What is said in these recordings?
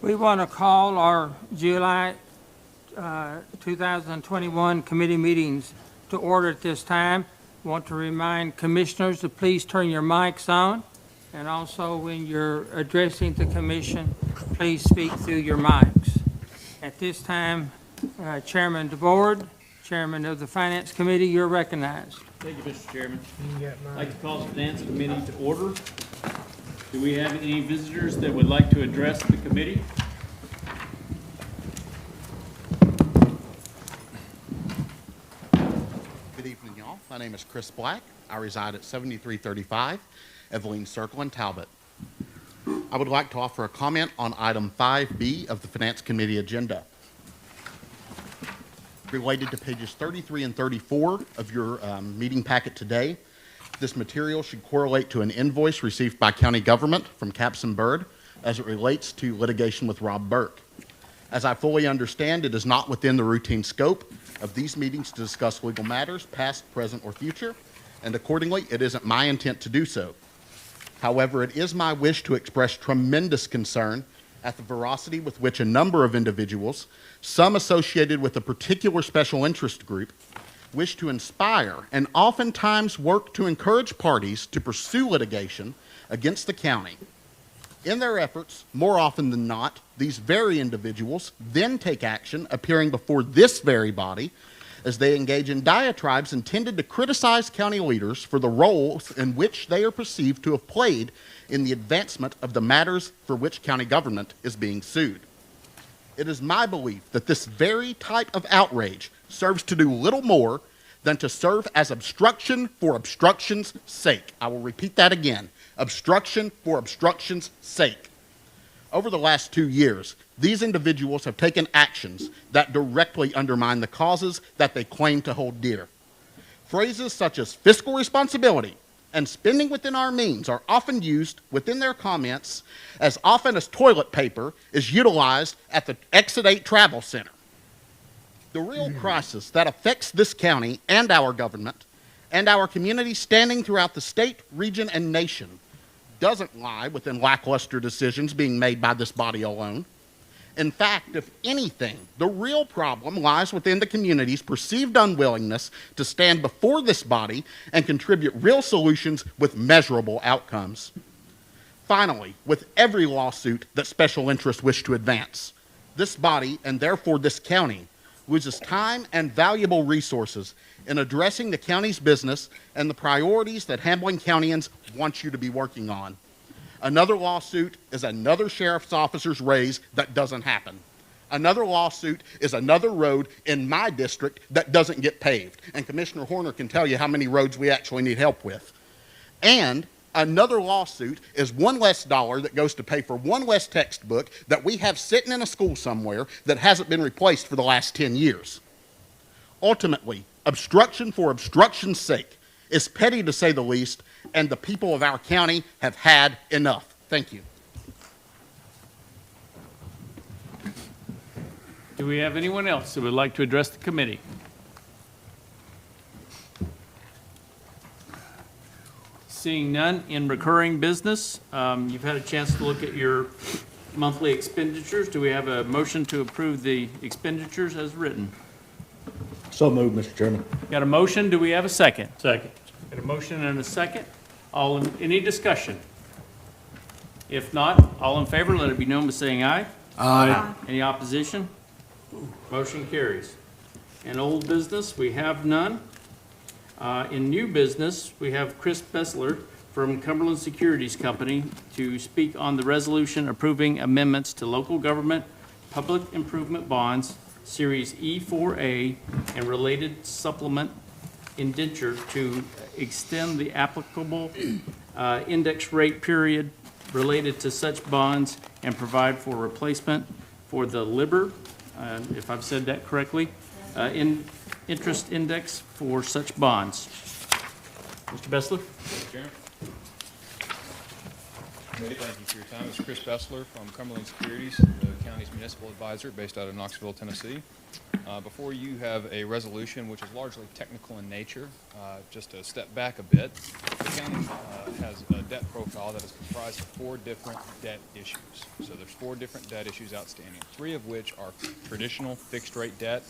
We want to call our July 2021 committee meetings to order at this time. Want to remind commissioners to please turn your mics on, and also when you're addressing the commission, please speak through your mics. At this time, Chairman DeBoard, Chairman of the Finance Committee, you're recognized. Thank you, Mr. Chairman. I'd like to call the Finance Committee to order. Do we have any visitors that would like to address the committee? Good evening, y'all. My name is Chris Black. I reside at 7335 Eveline Circle in Talbot. I would like to offer a comment on item 5B of the Finance Committee agenda. Related to pages 33 and 34 of your meeting packet today, this material should correlate to an invoice received by county government from Capson Bird as it relates to litigation with Rob Burke. As I fully understand, it is not within the routine scope of these meetings to discuss legal matters, past, present, or future, and accordingly, it isn't my intent to do so. However, it is my wish to express tremendous concern at the veracity with which a number of individuals, some associated with a particular special interest group, wish to inspire and oftentimes work to encourage parties to pursue litigation against the county. In their efforts, more often than not, these very individuals then take action appearing before this very body as they engage in diatribes intended to criticize county leaders for the roles in which they are perceived to have played in the advancement of the matters for which county government is being sued. It is my belief that this very type of outrage serves to do little more than to serve as obstruction for obstruction's sake. I will repeat that again. Obstruction for obstruction's sake. Over the last 2 years, these individuals have taken actions that directly undermine the causes that they claim to hold dear. Phrases such as fiscal responsibility and spending within our means are often used within their comments as often as toilet paper is utilized at the Exit 8 Travel Center. The real crisis that affects this county and our government and our community standing throughout the state, region, and nation doesn't lie within lackluster decisions being made by this body alone. In fact, if anything, the real problem lies within the community's perceived unwillingness to stand before this body and contribute real solutions with measurable outcomes. Finally, with every lawsuit that special interests wish to advance, this body, and therefore this county, loses time and valuable resources in addressing the county's business and the priorities that Hamblen Countyans want you to be working on. Another lawsuit is another sheriff's officer's raise that doesn't happen. Another lawsuit is another road in my district that doesn't get paved. And Commissioner Horner can tell you how many roads we actually need help with. And another lawsuit is one less dollar that goes to pay for one less textbook that we have sitting in a school somewhere that hasn't been replaced for the last 10 years. Ultimately, obstruction for obstruction's sake is petty to say the least, and the people of our county have had enough. Thank you. Do we have anyone else that would like to address the committee? Seeing none in recurring business, you've had a chance to look at your monthly expenditures. Do we have a motion to approve the expenditures as written? So moved, Mr. Chairman. Got a motion, do we have a second? Second. Got a motion and a second. Any discussion? If not, all in favor, let it be known by saying aye. Aye. Any opposition? Motion carries. In old business, we have none. In new business, we have Chris Bessler from Cumberland Securities Company to speak on the resolution approving amendments to local government public improvement bonds, Series E4A, and related supplement indenture to extend the applicable index rate period related to such bonds and provide for replacement for the LIBOR, if I've said that correctly, interest index for such bonds. Mr. Bessler? Chairman. Committee, thank you for your time. This is Chris Bessler from Cumberland Securities, the county's municipal advisor based out of Knoxville, Tennessee. Before you have a resolution which is largely technical in nature. Just to step back a bit, the county has a debt profile that is comprised of 4 different debt issues. So there's 4 different debt issues outstanding, 3 of which are traditional fixed-rate debt.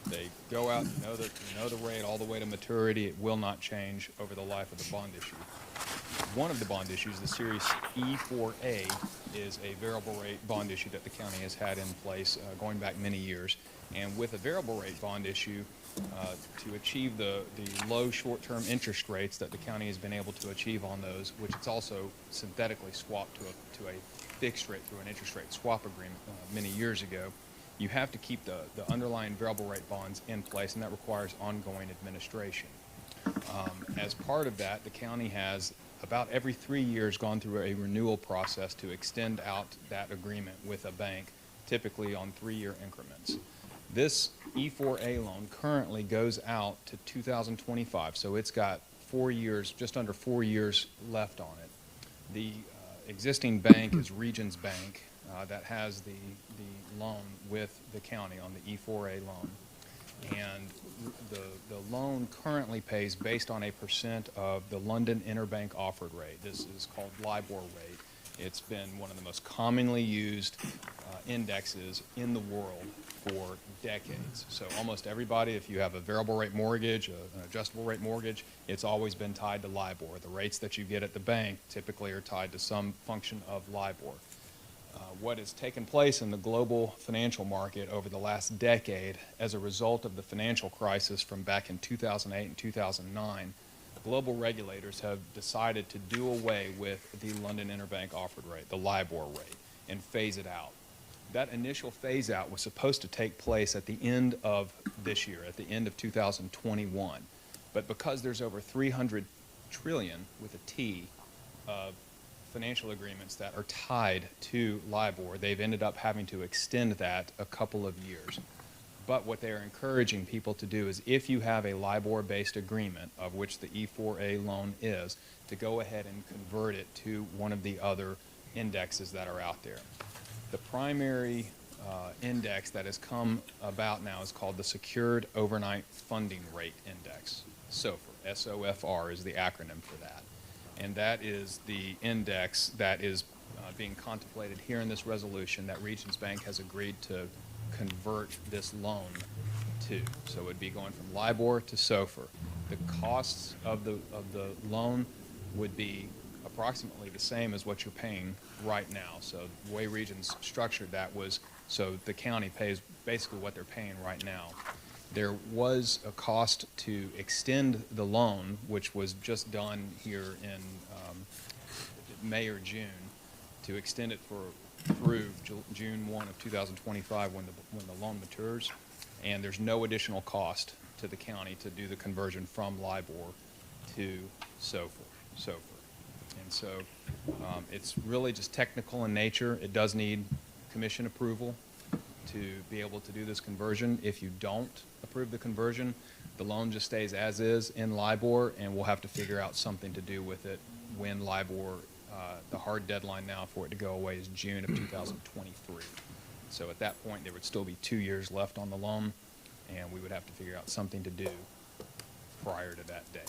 They go out, you know the rate all the way to maturity. It will not change over the life of the bond issue. One of the bond issues, the Series E4A, is a variable rate bond issue that the county has had in place going back many years. And with a variable rate bond issue, to achieve the low short-term interest rates that the county has been able to achieve on those, which it's also synthetically swapped to a fixed rate through an interest rate swap agreement many years ago, you have to keep the underlying variable rate bonds in place, and that requires ongoing administration. As part of that, the county has about every 3 years gone through a renewal process to extend out that agreement with a bank, typically on 3-year increments. This E4A loan currently goes out to 2025, so it's got 4 years, just under 4 years left on it. The existing bank is Regions Bank that has the loan with the county on the E4A loan. And the loan currently pays based on a percent of the London Interbank Offered Rate. This is called LIBOR rate. It's been one of the most commonly used indexes in the world for decades. So almost everybody, if you have a variable rate mortgage, an adjustable rate mortgage, it's always been tied to LIBOR. The rates that you get at the bank typically are tied to some function of LIBOR. What has taken place in the global financial market over the last decade as a result of the financial crisis from back in 2008 and 2009, global regulators have decided to do away with the London Interbank Offered Rate, the LIBOR rate, and phase it out. That initial phase out was supposed to take place at the end of this year, at the end of 2021. But because there's over 300 trillion with a T of financial agreements that are tied to LIBOR, they've ended up having to extend that a couple of years. But what they're encouraging people to do is, if you have a LIBOR-based agreement, of which the E4A loan is, to go ahead and convert it to one of the other indexes that are out there. The primary index that has come about now is called the Secured Overnight Funding Rate Index, SOFR. SOFR is the acronym for that. And that is the index that is being contemplated here in this resolution that Regions Bank has agreed to convert this loan to. So it would be going from LIBOR to SOFR. The costs of the loan would be approximately the same as what you're paying right now. So the way Regions structured that was so the county pays basically what they're paying right now. There was a cost to extend the loan, which was just done here in May or June, to extend it through June 1 of 2025 when the loan matures. And there's no additional cost to the county to do the conversion from LIBOR to SOFR. And so it's really just technical in nature. It does need commission approval to be able to do this conversion. If you don't approve the conversion, the loan just stays as is in LIBOR, and we'll have to figure out something to do with it when LIBOR, the hard deadline now for it to go away is June of 2023. So at that point, there would still be 2 years left on the loan, and we would have to figure out something to do prior to that day.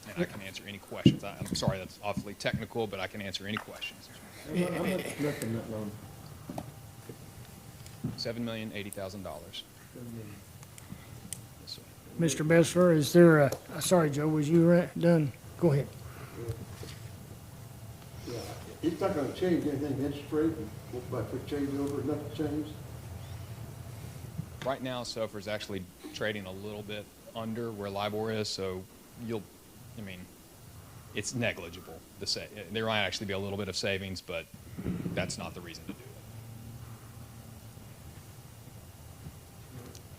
And I can answer any questions. I'm sorry, that's awfully technical, but I can answer any questions. How much left in that loan? $7,080,000. Yes, sir. Mr. Bessler, is there a, sorry, Joe, was you done? Go ahead. Yeah, it's not gonna change anything, interest rate, but if it change over, nothing changed. Right now, SOFR is actually trading a little bit under where LIBOR is, so it's negligible. There might actually be a little bit of savings, but that's not the reason to do it.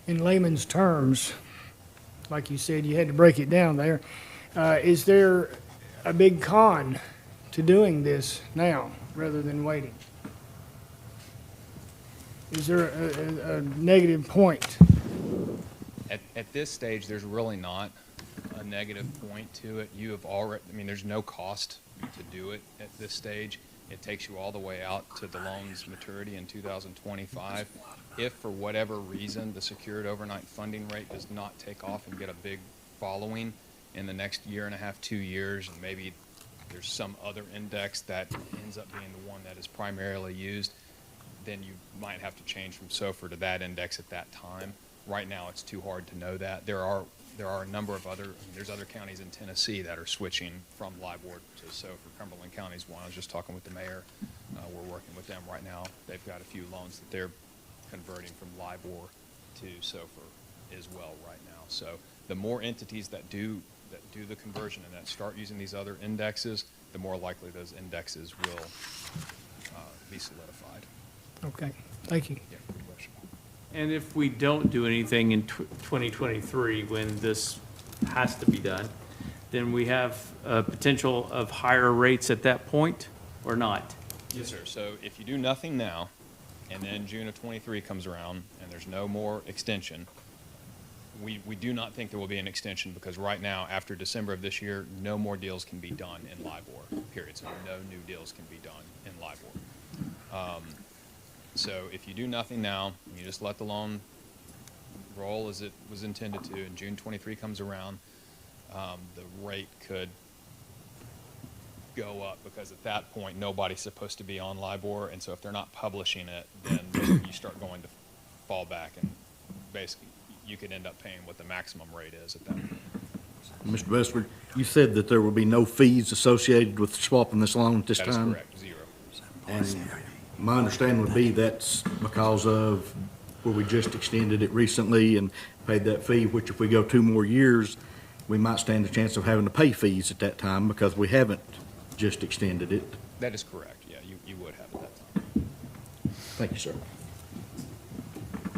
In layman's terms, like you said, you had to break it down there. Is there a big con to doing this now rather than waiting? Is there a negative point? At this stage, there's really not a negative point to it. You have already, there's no cost to do it at this stage. It takes you all the way out to the loan's maturity in 2025. If for whatever reason the secured overnight funding rate does not take off and get a big following in the next year and a half, 2 years, and maybe there's some other index that ends up being the one that is primarily used, then you might have to change from SOFR to that index at that time. Right now, it's too hard to know that. There are a number of there's other counties in Tennessee that are switching from LIBOR to SOFR. Cumberland County's one. I was just talking with the mayor. We're working with them right now. They've got a few loans that they're converting from LIBOR to SOFR as well right now. So the more entities that do the conversion and that start using these other indexes, the more likely those indexes will be solidified. Okay, thank you. Yeah, good question. And if we don't do anything in 2023, when this has to be done, then we have a potential of higher rates at that point, or not? Yes, sir. So if you do nothing now, and then June of '23 comes around, and there's no more extension, we do not think there will be an extension, because right now, after December of this year, no more deals can be done in LIBOR, period. So no new deals can be done in LIBOR. So if you do nothing now, you just let the loan roll as it was intended to, and June 23 comes around, the rate could go up, because at that point, nobody's supposed to be on LIBOR, and so if they're not publishing it, then you start going to fall back, and basically you could end up paying what the maximum rate is at that point. Mr. Bestford, you said that there will be no fees associated with swapping this loan at this That time? is correct, 0. And my understanding would be that's because of where we just extended it recently and paid that fee, which if we go 2 more years, we might stand a chance of having to pay fees at that time because we haven't just extended it. That is correct, yeah, you would have at that time. Thank you, sir.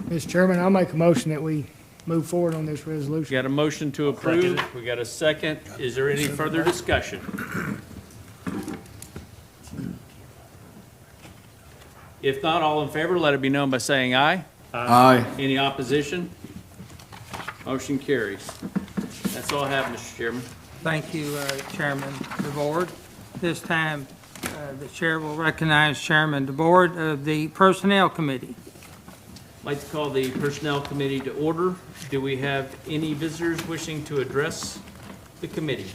Mr. Chairman, I'll make a motion that we move forward on this We resolution. got a motion to approve. We got a second. Is there any further discussion? If not, all in favor, let it be known by saying aye. Aye. Any opposition? Motion carries. That's all I have, Mr. Chairman. Thank you, Chairman DeBoard. This time, the chair will recognize Chairman DeBoard of the Personnel Committee. I'd like to call the Personnel Committee to order. Do we have any visitors wishing to address the committee?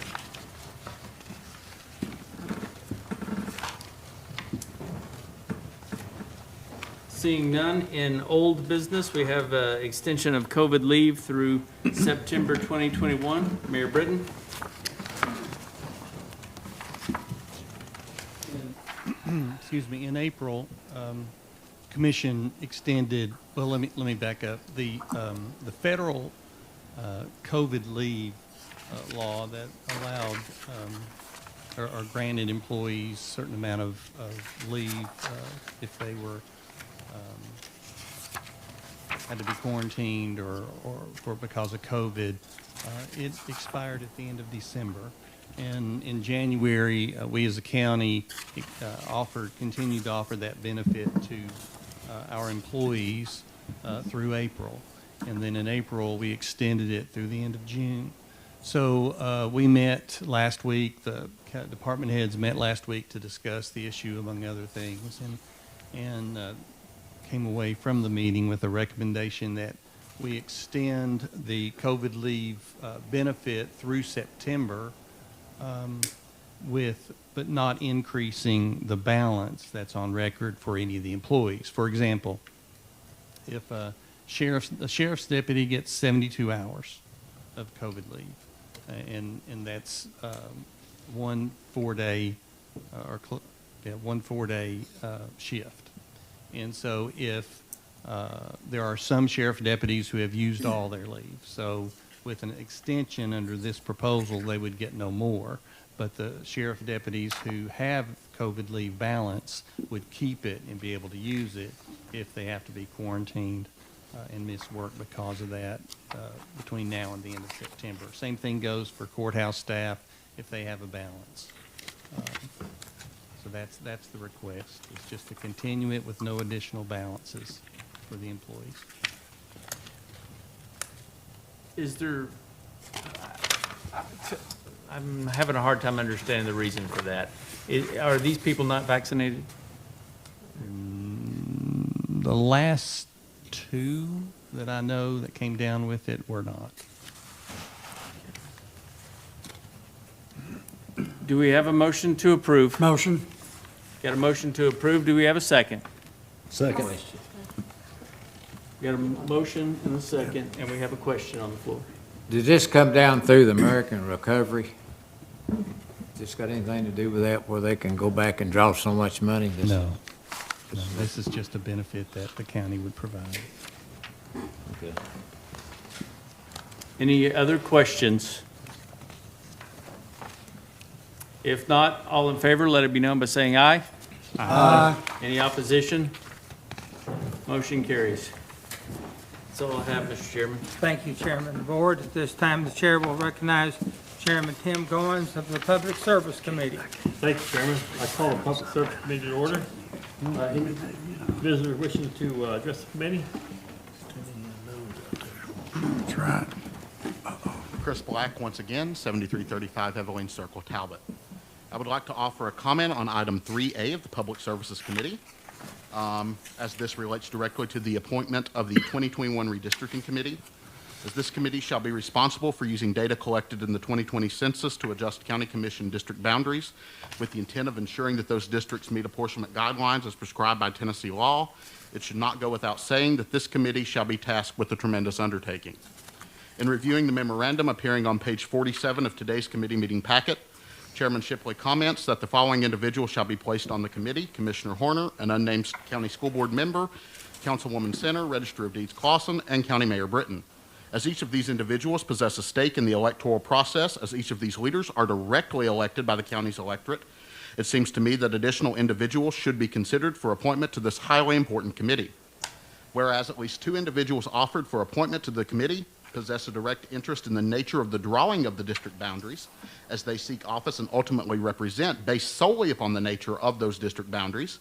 Seeing none in old business, we have extension of COVID leave through September 2021. Mayor Britton? Excuse me, in April, Commission extended, well, let me back up. The federal COVID leave law that allowed or granted employees a certain amount of leave if they were had to be quarantined or because of COVID, it expired at the end of December. And in January, we as a county continued to offer that benefit to our employees through April. And then in April, we extended it through the end of June. So we met last week, the department heads met last week to discuss the issue, among other things, and came away from the meeting with a recommendation that we extend the COVID leave benefit through September, but not increasing the balance that's on record for any of the employees. For example, if a sheriff's deputy gets 72 hours of COVID leave, and that's one 4-day shift. And so if there are some sheriff deputies who have used all their leave, so with an extension under this proposal, they would get no more. But the sheriff deputies who have COVID leave balance would keep it and be able to use it if they have to be quarantined and miss work because of that between now and the end of September. Same thing goes for courthouse staff if they have a balance. So that's the request. It's just to continue it with no additional balances for the employees. Is there, I'm having a hard time understanding the reason for that. Are these people not vaccinated? The last two that I know that came down with it were not. Do we have a motion to approve? Motion. Got a motion to approve. Do we have a second? Second. Got a motion and a second, and we have a question on the floor. Did this come down through the American Recovery? This got anything to do with that, where they can go back and draw so much money? No. No, this is just a benefit that the county would provide. Any other questions? If not, all in favor, let it be known by saying aye. Aye. Any opposition? Motion carries. That's all I have, Mr. Chairman. Thank you, Chairman of the Board. At this time, the Chair will recognize Chairman Tim Goins of the Public Service Committee. Thank you, Chairman. I call the Public Service Committee to order. Any visitor wishing to address the committee? That's right. Chris Black, once again, 7335 Eveline Circle, Talbot. I would like to offer a comment on item 3A of the Public Services Committee, as this relates directly to the appointment of the 2021 Redistricting Committee. As this committee shall be responsible for using data collected in the 2020 census to adjust county commission district boundaries with the intent of ensuring that those districts meet apportionment guidelines as prescribed by Tennessee law, it should not go without saying that this committee shall be tasked with a tremendous undertaking. In reviewing the memorandum appearing on page 47 of today's committee meeting packet, Chairman Shipley comments that the following individuals shall be placed on the committee: Commissioner Horner, an unnamed county school board member, Councilwoman Center, Register of Deeds Clausen, and County Mayor Britton. As each of these individuals possess a stake in the electoral process, as each of these leaders are directly elected by the county's electorate, it seems to me that additional individuals should be considered for appointment to this highly important committee. Whereas at least 2 individuals offered for appointment to the committee possess a direct interest in the nature of the drawing of the district boundaries, as they seek office and ultimately represent based solely upon the nature of those district boundaries,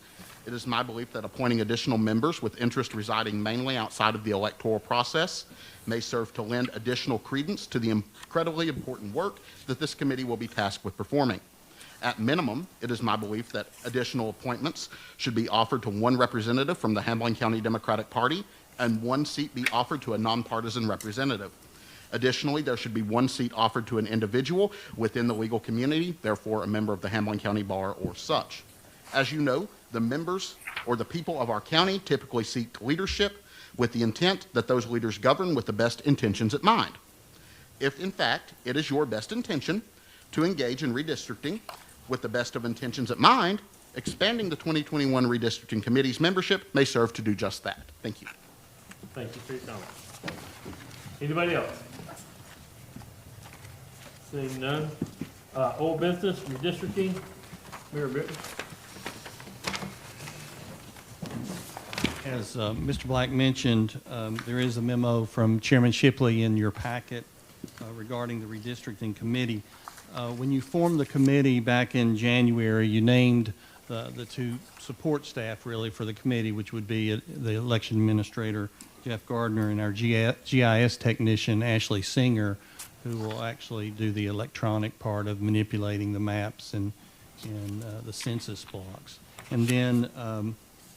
it is my belief that appointing additional members with interest residing mainly outside of the electoral process may serve to lend additional credence to the incredibly important work that this committee will be tasked with performing. At minimum, it is my belief that additional appointments should be offered to 1 representative from the Hamilton County Democratic Party and 1 seat be offered to a nonpartisan representative. Additionally, there should be 1 seat offered to an individual within the legal community, therefore a member of the Hamilton County Bar or such. As you know, the members or the people of our county typically seek leadership with the intent that those leaders govern with the best intentions at mind. If, in fact, it is your best intention to engage in redistricting with the best of intentions at mind, expanding the 2021 Redistricting Committee's membership may serve to do just that. Thank you. Thank you for your comment. Anybody else? Seeing none. Old business, redistricting. Mayor Britton. As Mr. Black mentioned, there is a memo from Chairman Shipley in your packet regarding the redistricting committee. When you formed the committee back in January, you named the 2 support staff really for the committee, which would be the election administrator, Jeff Gardner, and our GIS technician, Ashley Singer, who will actually do the electronic part of manipulating the maps and the census blocks. And then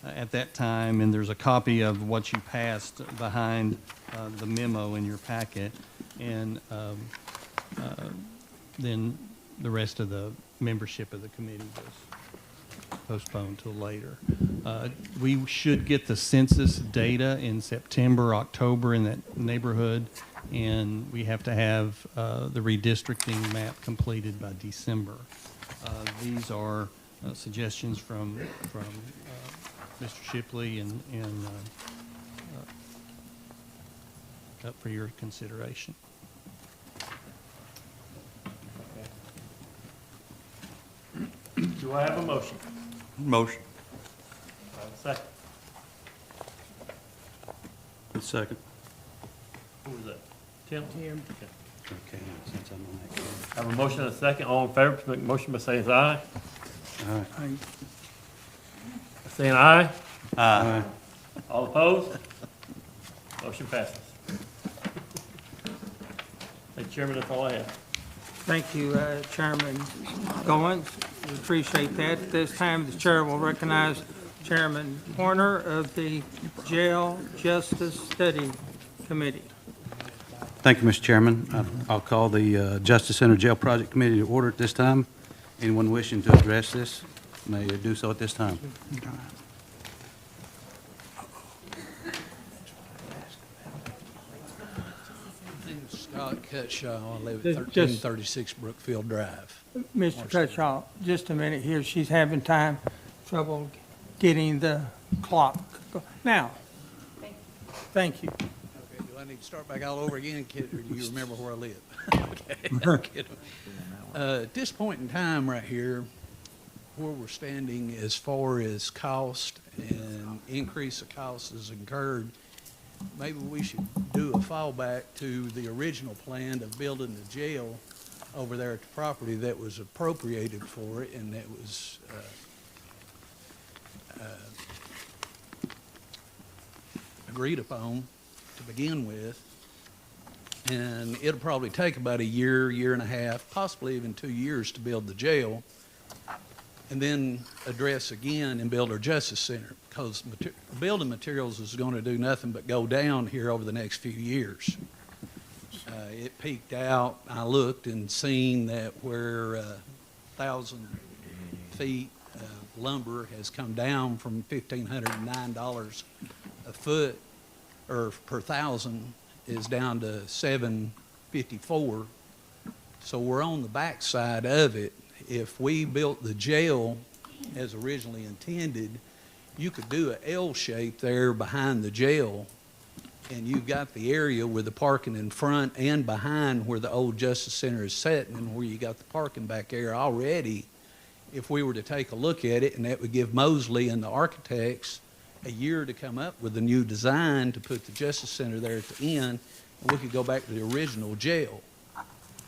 at that time, and there's a copy of what you passed behind the memo in your packet, and then the rest of the membership of the committee was postponed till later. We should get the census data in September, October, in that neighborhood, and we have to have the redistricting map completed by December. These are suggestions from Mr. Shipley and up for your consideration. Do I have a motion? Motion. I have a second. Second. Who was that? Tim? Tim. Okay, since I'm on that committee. I have a motion and a second. All in favor, make a motion by saying aye. Aye. Saying aye. Aye. All opposed? Motion passes. Hey, Chairman, that's all I have. Thank you, Chairman Goins. We appreciate that. At this time, the chair will recognize Chairman Horner of the Jail Justice Study Committee. Thank you, Mr. Chairman. I'll call the Justice Center Jail Project Committee to order at this time. Anyone wishing to address this may do so at this time. Scott Cutshaw, I live Just- at 1336 Brookfield Drive. Mr. Cutshaw, just a minute here. She's having trouble getting the clock. Now, thank you. Okay, do I need to start back all over again, kid, or do you remember where I live? Okay, I'm kidding. At this point in time right here, where we're standing as far as cost and increase of cost is incurred, maybe we should do a fallback to the original plan of building the jail over there at the property that was appropriated for it, and that was agreed upon to begin with. And it'll probably take about a year, year and a half, possibly even 2 years to build the jail, and then address again and build our justice center, because building materials is going to do nothing but go down here over the next few years. It peaked out. I looked and seen that where 1,000 feet lumber has come down from $1,509 a foot or per thousand is down to $754. So we're on the backside of it. If we built the jail as originally intended, you could do an L shape there behind the jail, and you've got the area with the parking in front and behind where the old Justice Center is sitting, and where you got the parking back there already. If we were to take a look at it, and that would give Mosley and the architects a year to come up with a new design to put the Justice Center there at the end, and we could go back to the original jail.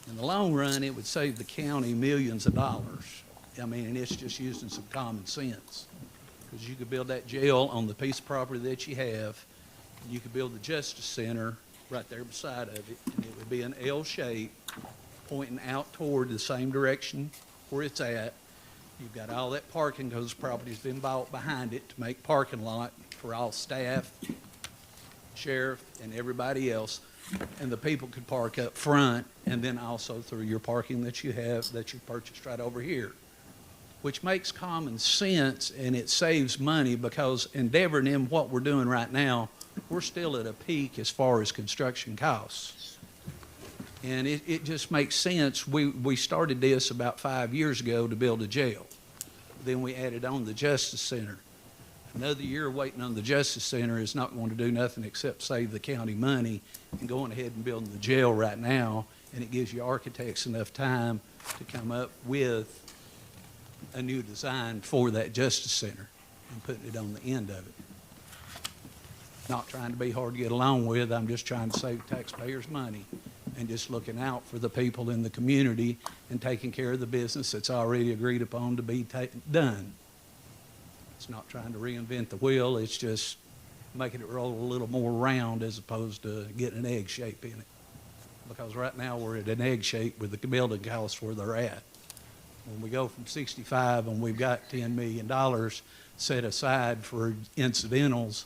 In the long run, it would save the county millions of dollars. I mean, and it's just using some common sense. Because you could build that jail on the piece of property that you have, and you could build the Justice Center right there beside of it, and it would be an L shape pointing out toward the same direction where it's at. You've got all that parking because the property's been bought behind it to make parking lot for all staff, sheriff, and everybody else. And the people could park up front, and then also through your parking that you have, that you purchased right over here, which makes common sense, and it saves money, because endeavoring in what we're doing right now, we're still at a peak as far as construction costs. And it just makes sense. We started this about 5 years ago to build a jail. Then we added on the Justice Center. Another year waiting on the Justice Center is not going to do nothing except save the county money, and going ahead and building the jail right now, and it gives you architects enough time to come up with a new design for that Justice Center and putting it on the end of it. Not trying to be hard to get along with. I'm just trying to save taxpayers money and just looking out for the people in the community and taking care of the business that's already agreed upon to be done. It's not trying to reinvent the wheel. It's just making it roll a little more round as opposed to getting an egg shape in it. Because right now we're at an egg shape with the building costs where they're at. When we go from 65 and we've got $10 million set aside for incidentals,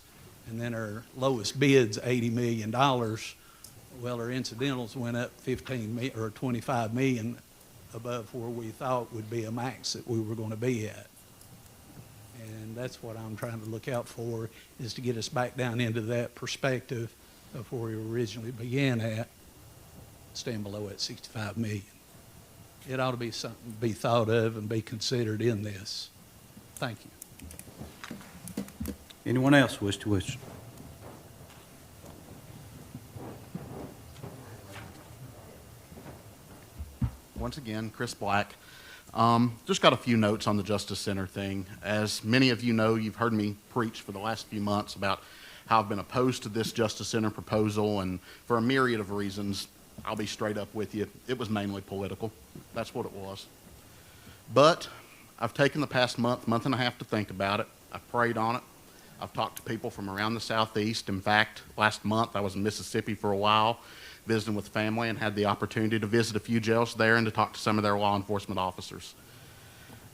and then our lowest bid's $80 million, well, our incidentals went up 15 or 25 million above where we thought would be a max that we were going to be at. And that's what I'm trying to look out for, is to get us back down into that perspective of where we originally began at, staying below at 65 million. It ought to be something to be thought of and be considered in this. Thank you. Anyone else wish to wish? Once again, Chris Black. Just got a few notes on the Justice Center thing. As many of you know, you've heard me preach for the last few months about how I've been opposed to this Justice Center proposal, and for a myriad of reasons. I'll be straight up with you. It was mainly political. That's what it was. But I've taken the past month and a half to think about it. I've prayed on it. I've talked to people from around the Southeast. In fact, last month I was in Mississippi for a while, visiting with family, and had the opportunity to visit a few jails there and to talk to some of their law enforcement officers.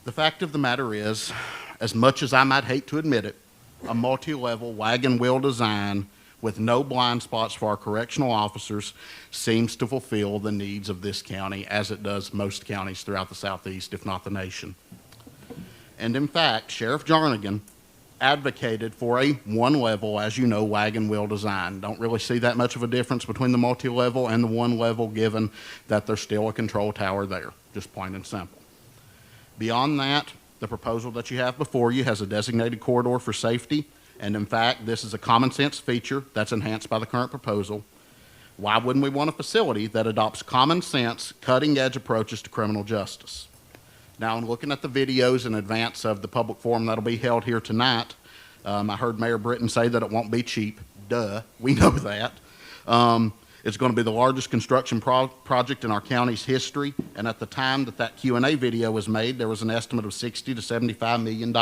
The fact of the matter is, as much as I might hate to admit it, a multi-level wagon wheel design with no blind spots for our correctional officers seems to fulfill the needs of this county as it does most counties throughout the Southeast, if not the nation. And in fact, Sheriff Jarnigan advocated for a one-level, as you know, wagon wheel design. Don't really see that much of a difference between the multi-level and the one-level, given that there's still a control tower there, just plain and simple. Beyond that, the proposal that you have before you has a designated corridor for safety, and in fact, this is a common sense feature that's enhanced by the current proposal. Why wouldn't we want a facility that adopts common sense, cutting-edge approaches to criminal justice? Now, in looking at the videos in advance of the public forum that'll be held here tonight, I heard Mayor Britton say that it won't be cheap. Duh, we know that. It's going to be the largest construction project in our county's history, and at the time that that Q&A video was made, there was an estimate of $60 to $75 million.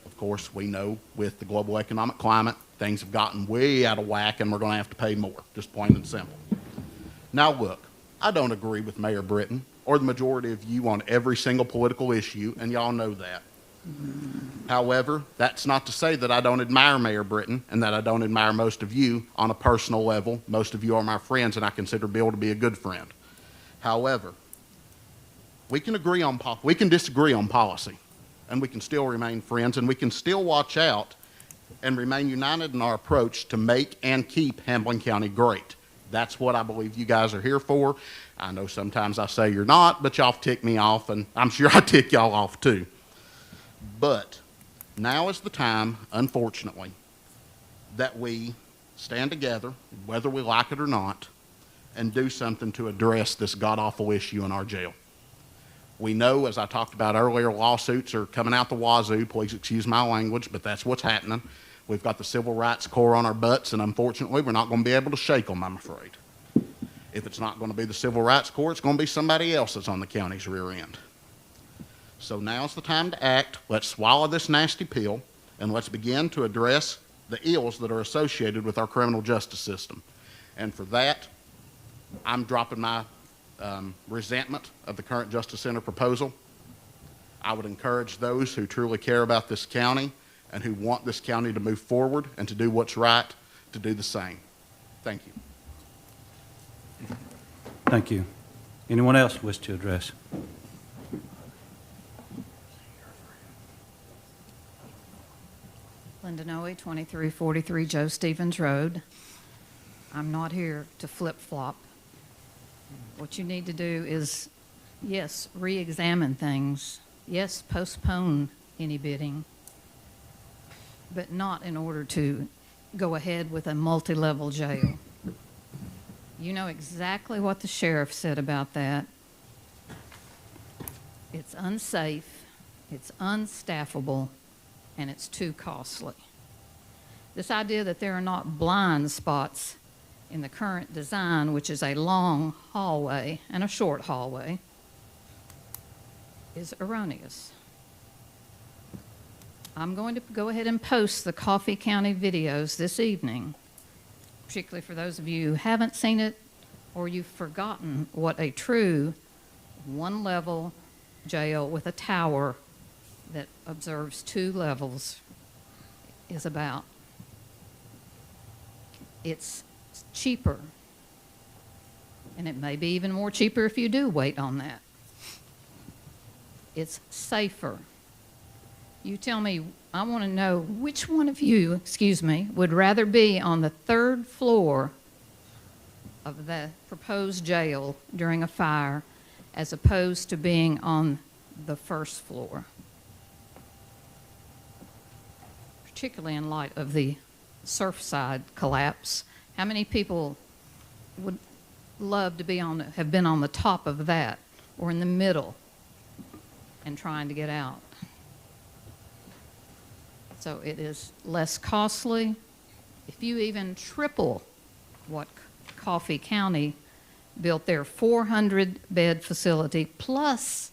Of course, we know with the global economic climate, things have gotten way out of whack, and we're going to have to pay more, just plain and simple. Now look, I don't agree with Mayor Britton or the majority of you on every single political issue, and y'all know that. However, that's not to say that I don't admire Mayor Britton and that I don't admire most of you on a personal level. Most of you are my friends, and I consider Bill to be a good friend. However, we can disagree on policy, and we can still remain friends, and we can still watch out and remain united in our approach to make and keep Hamilton County great. That's what I believe you guys are here for. I know sometimes I say you're not, but y'all tick me off, and I'm sure I tick y'all off too. But now is the time, unfortunately, that we stand together, whether we like it or not, and do something to address this god-awful issue in our jail. We know, as I talked about earlier, lawsuits are coming out the wazoo. Please excuse my language, but that's what's happening. We've got the Civil Rights Corps on our butts, and unfortunately, we're not going to be able to shake them, I'm afraid. If it's not going to be the Civil Rights Corps, it's going to be somebody else that's on the county's rear end. So now's the time to act. Let's swallow this nasty pill, and let's begin to address the ills that are associated with our criminal justice system. And for that, I'm dropping my resentment of the current Justice Center proposal. I would encourage those who truly care about this county and who want this county to move forward and to do what's right to do the same. Thank you. Thank you. Anyone else wish to address? Linda Noe, 2343 Joe Stevens Road. I'm not here to flip-flop. What you need to do is, yes, re-examine things. Yes, postpone any bidding, but not in order to go ahead with a multi-level jail. You know exactly what the sheriff said about that. It's unsafe, it's unstaffable, and it's too costly. This idea that there are not blind spots in the current design, which is a long hallway and a short hallway, is erroneous. I'm going to go ahead and post the Coffee County videos this evening, particularly for those of you who haven't seen it or you've forgotten what a true one-level jail with a tower that observes 2 levels is about. It's cheaper, and it may be even more cheaper if you do wait on that. It's safer. You tell me, I want to know which one of you, would rather be on the 3rd floor of the proposed jail during a fire as opposed to being on the 1st floor, particularly in light of the Surfside collapse. How many people would love to be have been on the top of that or in the middle and trying to get out? So it is less costly. If you even triple what Coffee County built their 400-bed facility plus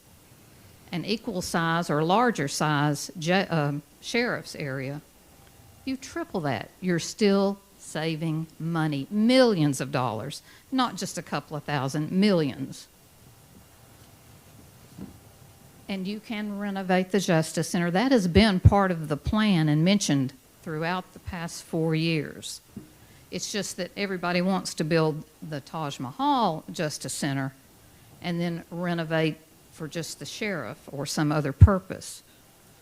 an equal size or larger size sheriff's area, you triple that, you're still saving money, millions of dollars, not just a couple of thousand, millions. And you can renovate the Justice Center. That has been part of the plan and mentioned throughout the past 4 years. It's just that everybody wants to build the Taj Mahal Justice Center and then renovate for just the sheriff or some other purpose.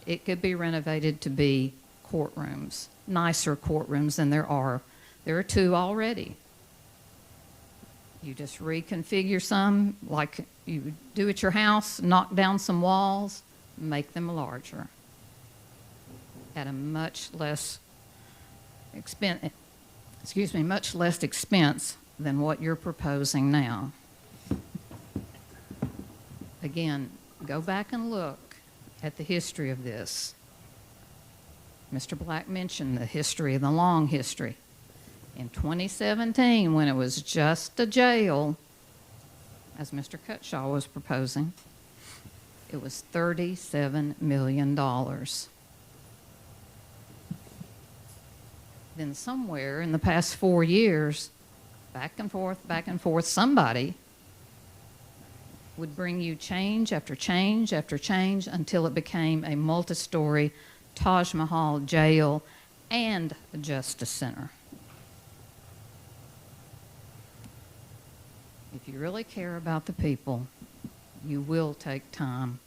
It could be renovated to be courtrooms, nicer courtrooms than there are. There are 2 already. You just reconfigure some like you do at your house, knock down some walls, make them larger at a much less expense, much less expense than what you're proposing now. Again, go back and look at the history of this. Mr. Black mentioned the history, the long history. In 2017, when it was just a jail, as Mr. Cutshaw was proposing, it was $37 million. Then somewhere in the past 4 years, back and forth, somebody would bring you change after change after change until it became a multi-story Taj Mahal jail and a Justice Center. If you really care about the people, you will take time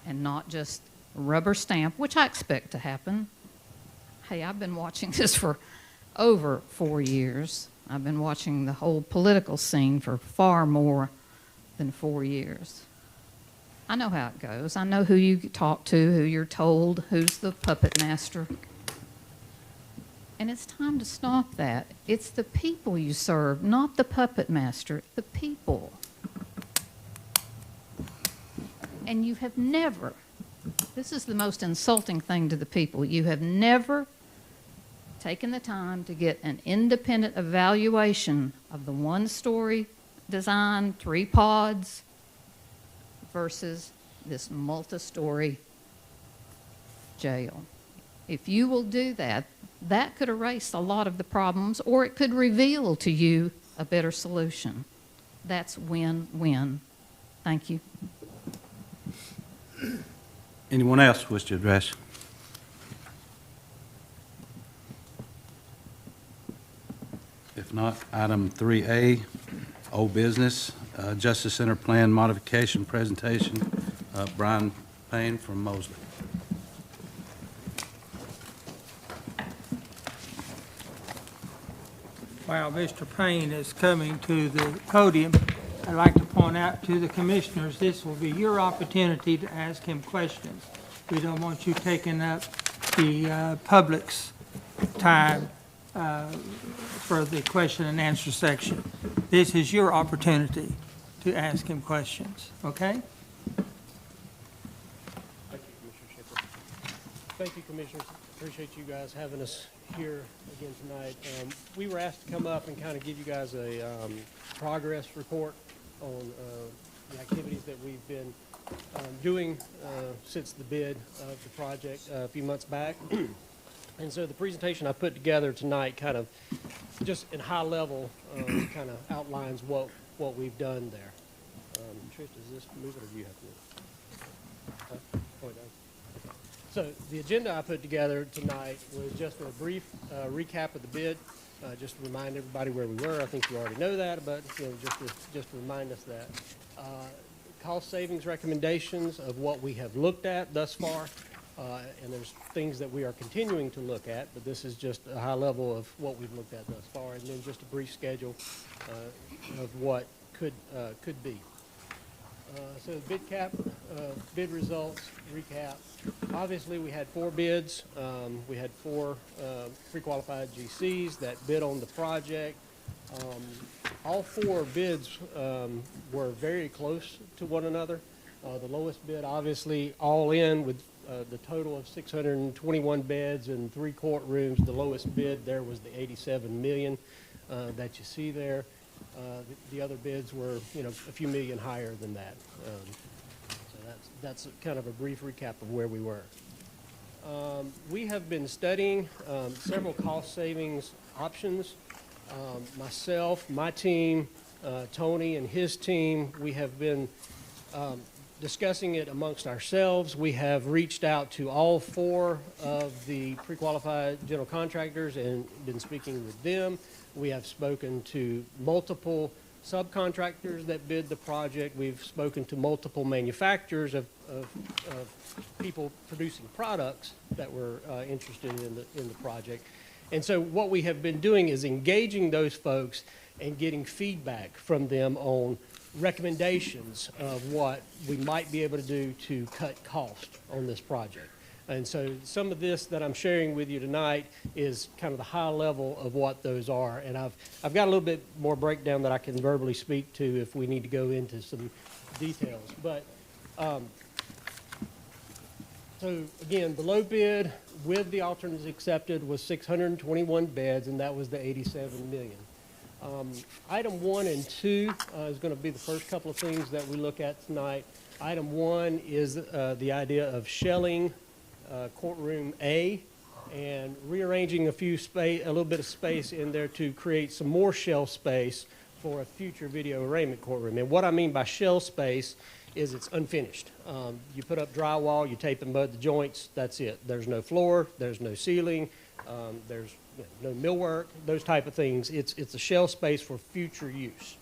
and not just rubber stamp, which I expect to happen. Hey, I've been watching this for over 4 years. I've been watching the whole political scene for far more than 4 years. I know how it goes. I know who you talk to, who you're told, who's the puppet master. And it's time to stop that. It's the people you serve, not the puppet master, the people. And you have never, this is the most insulting thing to the people, you have never taken the time to get an independent evaluation of the one-story design, 3 pods, versus this multi-story jail. If you will do that, that could erase a lot of the problems, or it could reveal to you a better solution. That's win-win. Thank you. Anyone else wish to address? If not, item 3A, old business, Justice Center Plan Modification Presentation. Brian Payne from Mosley. While Mr. Payne is coming to the podium, I'd like to point out to the commissioners, this will be your opportunity to ask him questions. We don't want you taking up the public's time for the question and answer section. This is your opportunity to ask him questions, okay? Thank you, Commissioner Shipper. Thank you, Commissioners. Appreciate you guys having us here again tonight. We were asked to come up and kind of give you guys a progress report on the activities that we've been doing since the bid of the project a few months back. And so the presentation I put together tonight kind of just in high level kind of outlines what we've done there. Trish, does this move it or do you have to move it? Oh, it does. So the agenda I put together tonight was just a brief recap of the bid, just to remind everybody where we were. I think you already know that, but you know, just to remind us that. Cost savings recommendations of what we have looked at thus far, and there's things that we are continuing to look at, but this is just a high level of what we've looked at thus far, and then just a brief schedule of what could be. So the bid cap, bid results, recap. Obviously, we had 4 bids. We had 4 pre-qualified GCs that bid on the project. All 4 bids were very close to one another. The lowest bid, obviously, all in with the total of 621 beds and 3 courtrooms. The lowest bid there was the $87 million that you see there. The other bids were, you know, a few million higher than that. So that's kind of a brief recap of where we were. We have been studying several cost savings options. Myself, my team, Tony and his team, we have been discussing it amongst ourselves. We have reached out to all 4 of the pre-qualified general contractors and been speaking with them. We have spoken to multiple subcontractors that bid the project. We've spoken to multiple manufacturers of people producing products that were interested in the project. And so what we have been doing is engaging those folks and getting feedback from them on recommendations of what we might be able to do to cut cost on this project. And so some of this that I'm sharing with you tonight is kind of the high level of what those are. And I've got a little bit more breakdown that I can verbally speak to if we need to go into some details. But so again, the low bid with the alternatives accepted was 621 beds, and that was the 87 million. Item 1 and 2 is going to be the first couple of things that we look at tonight. Item 1 is the idea of shelling courtroom A and rearranging a little bit of space in there to create some more shell space for a future video arraignment courtroom. And what I mean by shell space is it's unfinished. You put up drywall, you tape and mud the joints, that's it. There's no floor, there's no ceiling, there's no millwork, those type of things. It's a shell space for future use.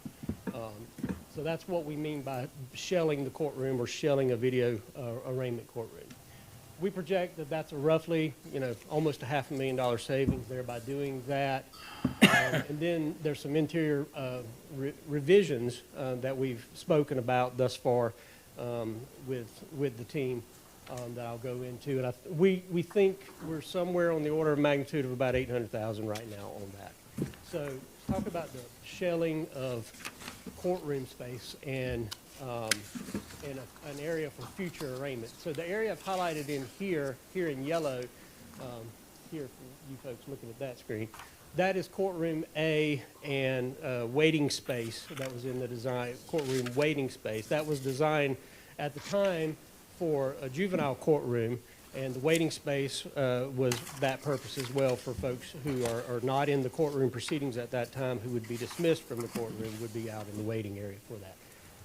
So that's what we mean by shelling the courtroom or shelling a video arraignment courtroom. We project that that's a roughly, almost a $500,000 savings there by doing that. And then there's some interior revisions that we've spoken about thus far with the team that I'll go into. And we think we're somewhere on the order of magnitude of about $800,000 right now on that. So let's talk about the shelling of courtroom space and an area for future arraignment. So the area I've highlighted in here in yellow, here for you folks looking at that screen, that is courtroom A and waiting space that was in the design, courtroom waiting space. That was designed at the time for a juvenile courtroom, and the waiting space was that purpose as well for folks who are not in the courtroom proceedings at that time, who would be dismissed from the courtroom, would be out in the waiting area for that.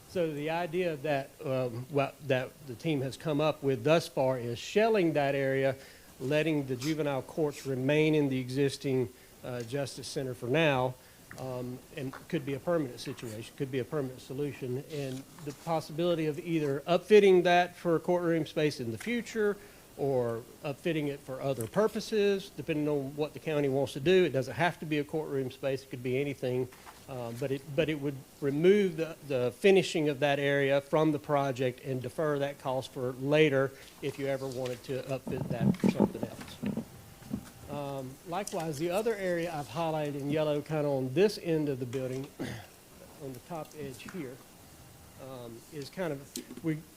So the idea that, that the team has come up with thus far is shelling that area, letting the juvenile courts remain in the existing Justice Center for now, and could be a permanent situation, could be a permanent solution. And the possibility of either upfitting that for courtroom space in the future or upfitting it for other purposes, depending on what the county wants to do. It doesn't have to be a courtroom space, it could be anything. But it would remove the finishing of that area from the project and defer that cost for later if you ever wanted to upfit that for something else. Likewise, the other area I've highlighted in yellow kind of on this end of the building, on the top edge here, is kind of,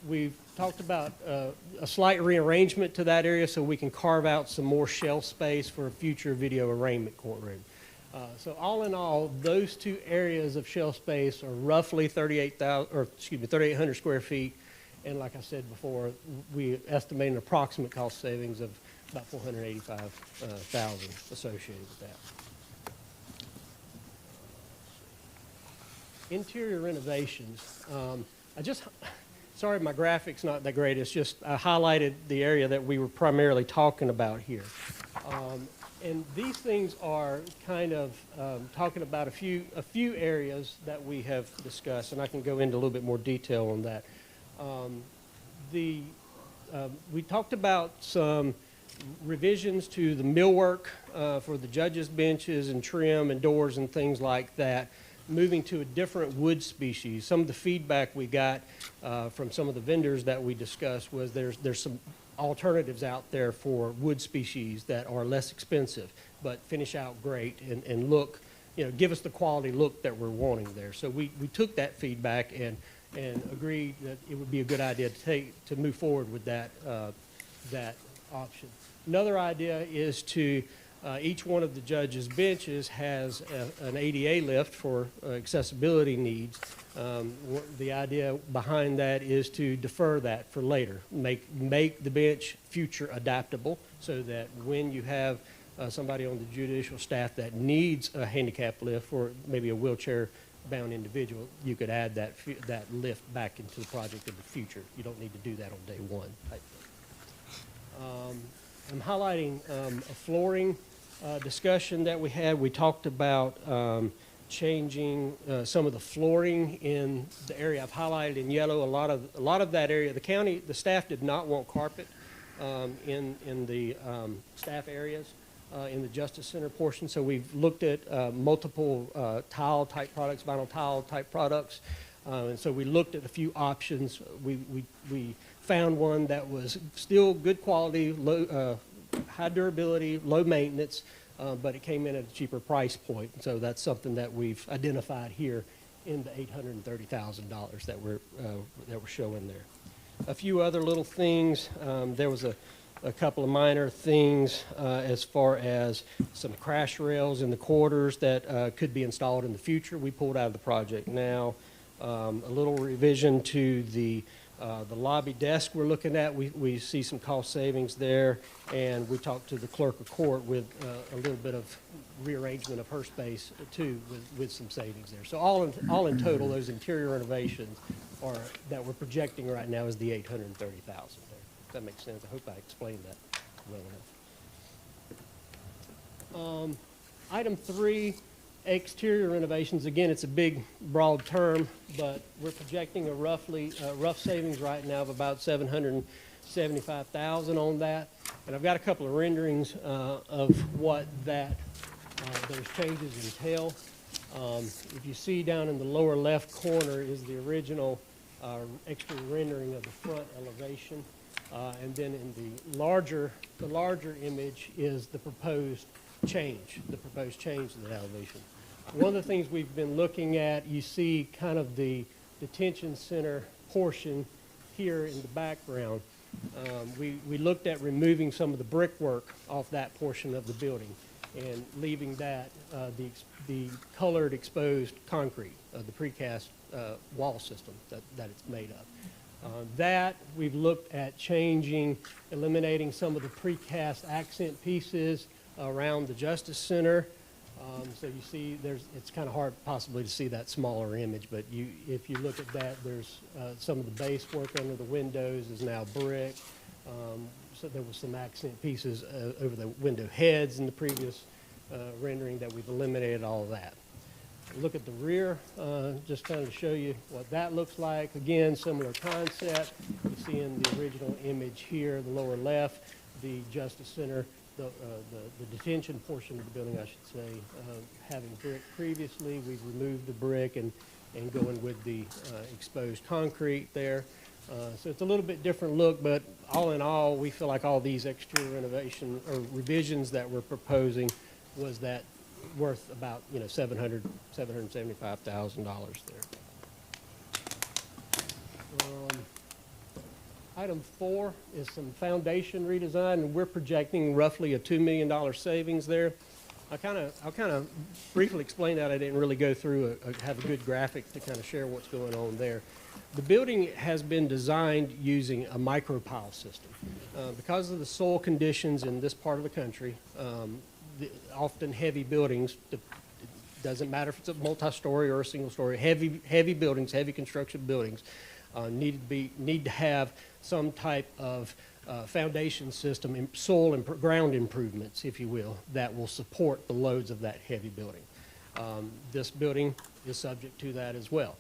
we've talked about a slight rearrangement to that area so we can carve out some more shelf space for a future video arraignment courtroom. So all in all, those two areas of shelf space are roughly 3,800 square feet. And like I said before, we estimate an approximate cost savings of about $485,000 associated with that. Interior renovations. Sorry my graphics not that great. It's just I highlighted the area that we were primarily talking about here. And these things are kind of talking about a few areas that we have discussed, and I can go into a little bit more detail on that. We talked about some revisions to the millwork for the judges' benches and trim and doors and things like that, moving to a different wood species. Some of the feedback we got from some of the vendors that we discussed was there's some alternatives out there for wood species that are less expensive but finish out great and look, give us the quality look that we're wanting there. So we took that feedback and agreed that it would be a good idea to move forward with that option. Another idea is to each one of the judges' benches has an ADA lift for accessibility needs. The idea behind that is to defer that for later, make the bench future adaptable so that when you have somebody on the judicial staff that needs a handicap lift or maybe a wheelchair-bound individual, you could add that lift back into the project in the future. You don't need to do that on day one type thing. I'm highlighting a flooring discussion that we had. We talked about changing some of the flooring in the area I've highlighted in yellow. A lot of that area, the staff did not want carpet in the staff areas in the Justice Center portion. So we've looked at multiple tile type products, vinyl tile type products. And so we looked at a few options. We found one that was still good quality, high durability, low maintenance, but it came in at a cheaper price point. So that's something that we've identified here in the $830,000 that we're showing there. A few other little things. There was a couple of minor things as far as some crash rails in the corridors that could be installed in the future. We pulled out of the project now. A little revision to the lobby desk we're looking at. We see some cost savings there, and we talked to the clerk of court with a little bit of rearrangement of her space too, with some savings there. So all in total, those interior renovations that we're projecting right now is the $830,000 there. If that makes sense. I hope I explained that well enough. Item 3. Exterior renovations, again, it's a big, broad term, but we're projecting a rough savings right now of about $775,000 on that. And I've got a couple of renderings of what those changes entail. If you see down in the lower left corner is the original exterior rendering of the front elevation. And then in the larger image is the proposed change to the elevation. One of the things we've been looking at, you see kind of the detention center portion here in the background. We looked at removing some of the brickwork off that portion of the building and leaving that the colored exposed concrete, the precast wall system that it's made of. That we've looked at eliminating some of the precast accent pieces around the Justice Center. So you see, it's kind of hard possibly to see that smaller image, but if you look at that, there's some of the base work under the windows is now brick. So there was some accent pieces over the window heads in the previous rendering that we've eliminated all of that. Look at the rear, just kind of show you what that looks like. Again, similar concept. You see in the original image here, the lower left, the Justice Center, the detention portion of the building, I should say, having brick previously. We've removed the brick and going with the exposed concrete there. So it's a little bit different look, but all in all, we feel like all these exterior renovation or revisions that we're proposing was that worth about $775,000 there. Item 4 is some foundation redesign, and we're projecting roughly a $2 million savings there. I'll kind of briefly explain that. I didn't really go through have a good graphic to kind of share what's going on there. The building has been designed using a micropile system. Because of the soil conditions in this part of the country, often heavy buildings, it doesn't matter if it's a multi-story or a single-story, heavy buildings, heavy construction buildings, need to have some type of foundation system, soil and ground improvements, if you will, that will support the loads of that heavy building. This building is subject to that as well.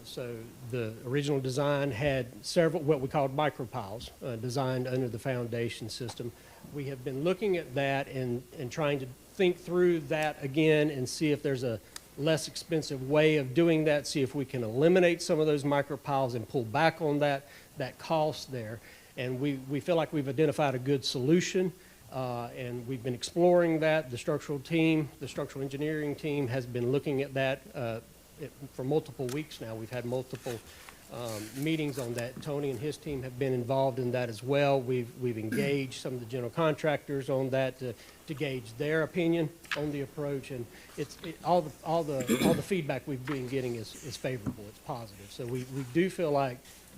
So the original design had several what we called micropiles designed under the foundation system. We have been looking at that and trying to think through that again and see if there's a less expensive way of doing that, see if we can eliminate some of those micropiles and pull back on that cost there. And we feel like we've identified a good solution, and we've been exploring that. The structural engineering team has been looking at that for multiple weeks now. We've had multiple meetings on that. Tony and his team have been involved in that as well. We've engaged some of the general contractors on that to gauge their opinion on the approach, and all the feedback we've been getting is favorable. It's positive. So we do feel like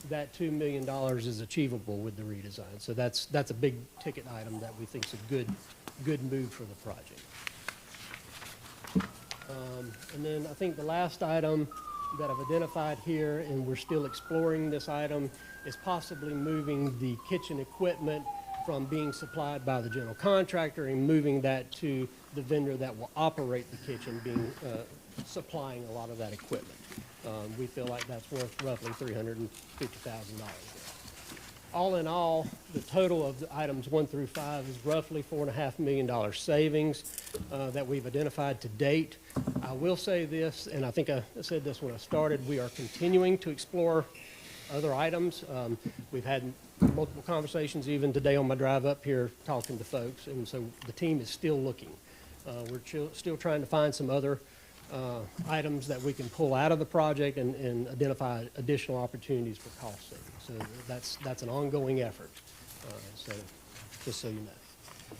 that $2 million is achievable with the redesign. So that's a big ticket item that we think is a good move for the project. And then I think the last item that I've identified here, and we're still exploring this item, is possibly moving the kitchen equipment from being supplied by the general contractor and moving that to the vendor that will operate the kitchen, supplying a lot of that equipment. We feel like that's worth roughly $350,000. All in all, the total of the items 1 through 5 is roughly $4.5 million savings that we've identified to date. I will say this, and I think I said this when I started, we are continuing to explore other items. We've had multiple conversations even today on my drive up here talking to folks, and so the team is still looking. We're still trying to find some other items that we can pull out of the project and identify additional opportunities for cost savings. So that's an ongoing effort, so just so you know.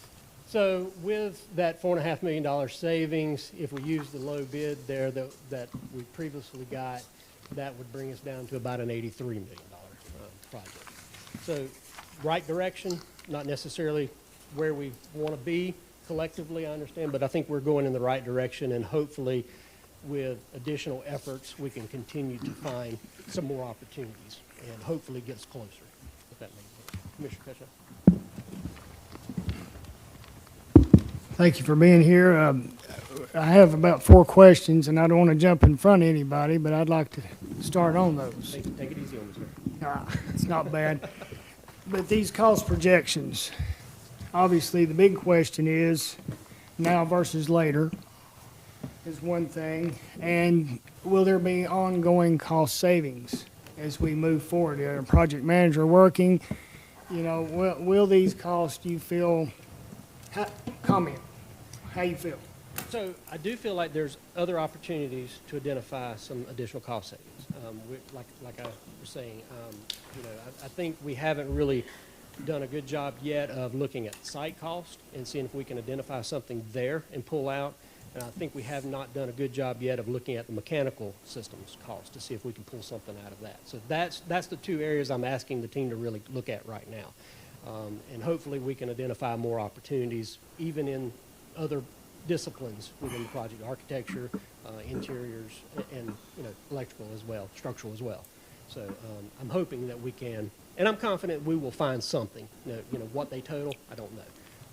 So with that $4.5 million savings, if we use the low bid there that we previously got, that would bring us down to about an $83 million project. So right direction, not necessarily where we want to be collectively, I understand, but I think we're going in the right direction, and hopefully with additional efforts, we can continue to find some more opportunities and hopefully get us closer, if that makes sense. Commissioner Ketchum. Thank you for being here. I have about 4 questions, and I don't want to jump in front of anybody, but I'd like to start on those. Take it easy on me, sir. It's not bad. But these cost projections, obviously, the big question is now versus later is one thing, and will there be ongoing cost savings as we move forward? Our project manager working, you know, will these costs, you feel, comment, how you feel? So I do feel like there's other opportunities to identify some additional cost savings. Like I was saying, you know, I think we haven't really done a good job yet of looking at site cost and seeing if we can identify something there and pull out. And I think we have not done a good job yet of looking at the mechanical systems cost to see if we can pull something out of that. So that's the 2 areas I'm asking the team to really look at right now. And hopefully we can identify more opportunities even in other disciplines within the project, architecture, interiors, and, you know, electrical as well, structural as well. So I'm hoping that we can, and I'm confident we will find something. You know what they total, I don't know,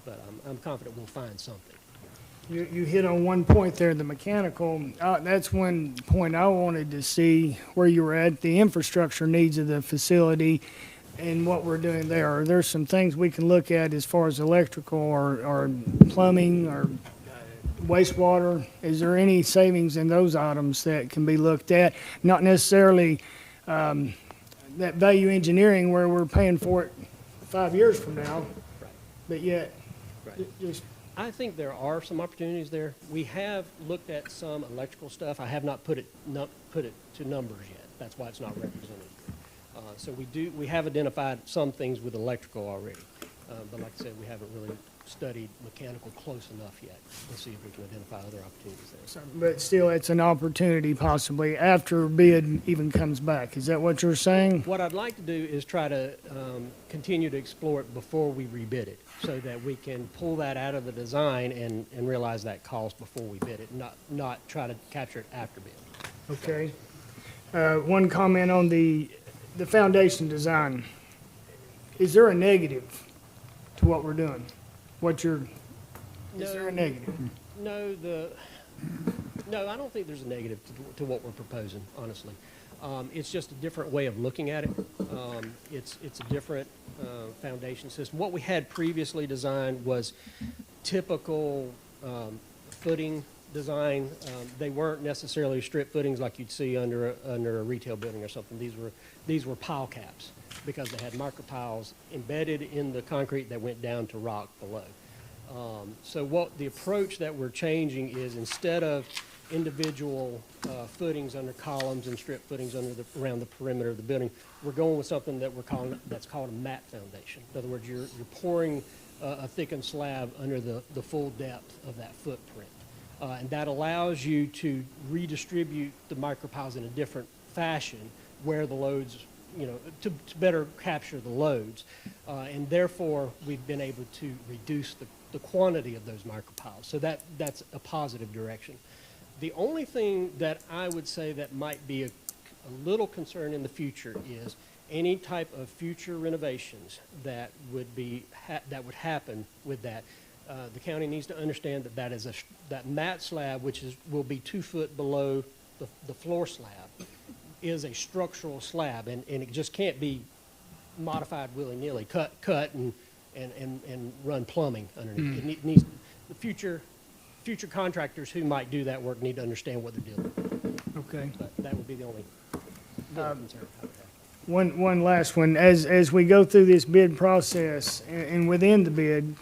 but I'm confident we'll find something. You hit on one point there, the mechanical. That's one point I wanted to see where you were at, the infrastructure needs of the facility and what we're doing there. Are there some things we can look at as far as electrical or plumbing or wastewater? Is there any savings in those items that can be looked at? Not necessarily that value engineering where we're paying for it 5 years from now, but yet just... I think there are some opportunities there. We have looked at some electrical stuff. I have not put it to numbers yet. That's why it's not represented. So we have identified some things with electrical already. But like I said, we haven't really studied mechanical close enough yet to see if we can identify other opportunities there. But still, it's an opportunity possibly after bid even comes back. Is that what you're saying? What I'd like to do is try to continue to explore it before we rebid it, so that we can pull that out of the design and realize that cost before we bid it, not try to capture it after bid. Okay. One comment on the foundation design. Is there a negative to what we're doing? Is there a negative? No, I don't think there's a negative to what we're proposing, honestly. It's just a different way of looking at it. It's a different foundation system. What we had previously designed was typical footing design. They weren't necessarily strip footings like you'd see under a retail building or something. These were pile caps because they had micro piles embedded in the concrete that went down to rock below. So what the approach that we're changing is, instead of individual footings under columns and strip footings around the perimeter of the building, we're going with something that's called a mat foundation. In other words, you're pouring a thickened slab under the full depth of that footprint. And that allows you to redistribute the micropiles in a different fashion where the loads to better capture the loads. And therefore, we've been able to reduce the quantity of those micropiles. So that's a positive direction. The only thing that I would say that might be a little concern in the future is any type of future renovations that would happen with that. The county needs to understand that mat slab, which will be 2 foot below the floor slab, is a structural slab, and it just can't be modified willy-nilly, cut and run plumbing underneath. It needs, the future contractors who might do that work need to understand what they're doing. Okay. But that would be the only concern I would have. One last one. As we go through this bid process and within the bid,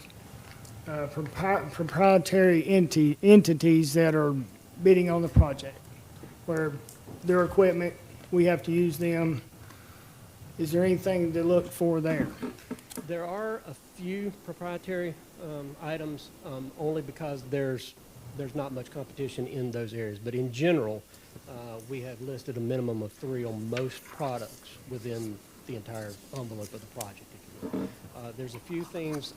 proprietary entities that are bidding on the project, where their equipment, we have to use them, is there anything to look for there? There are a few proprietary items, only because there's not much competition in those areas. But in general, we have listed a minimum of 3 on most products within the entire envelope of the project, if you will. There's a few things,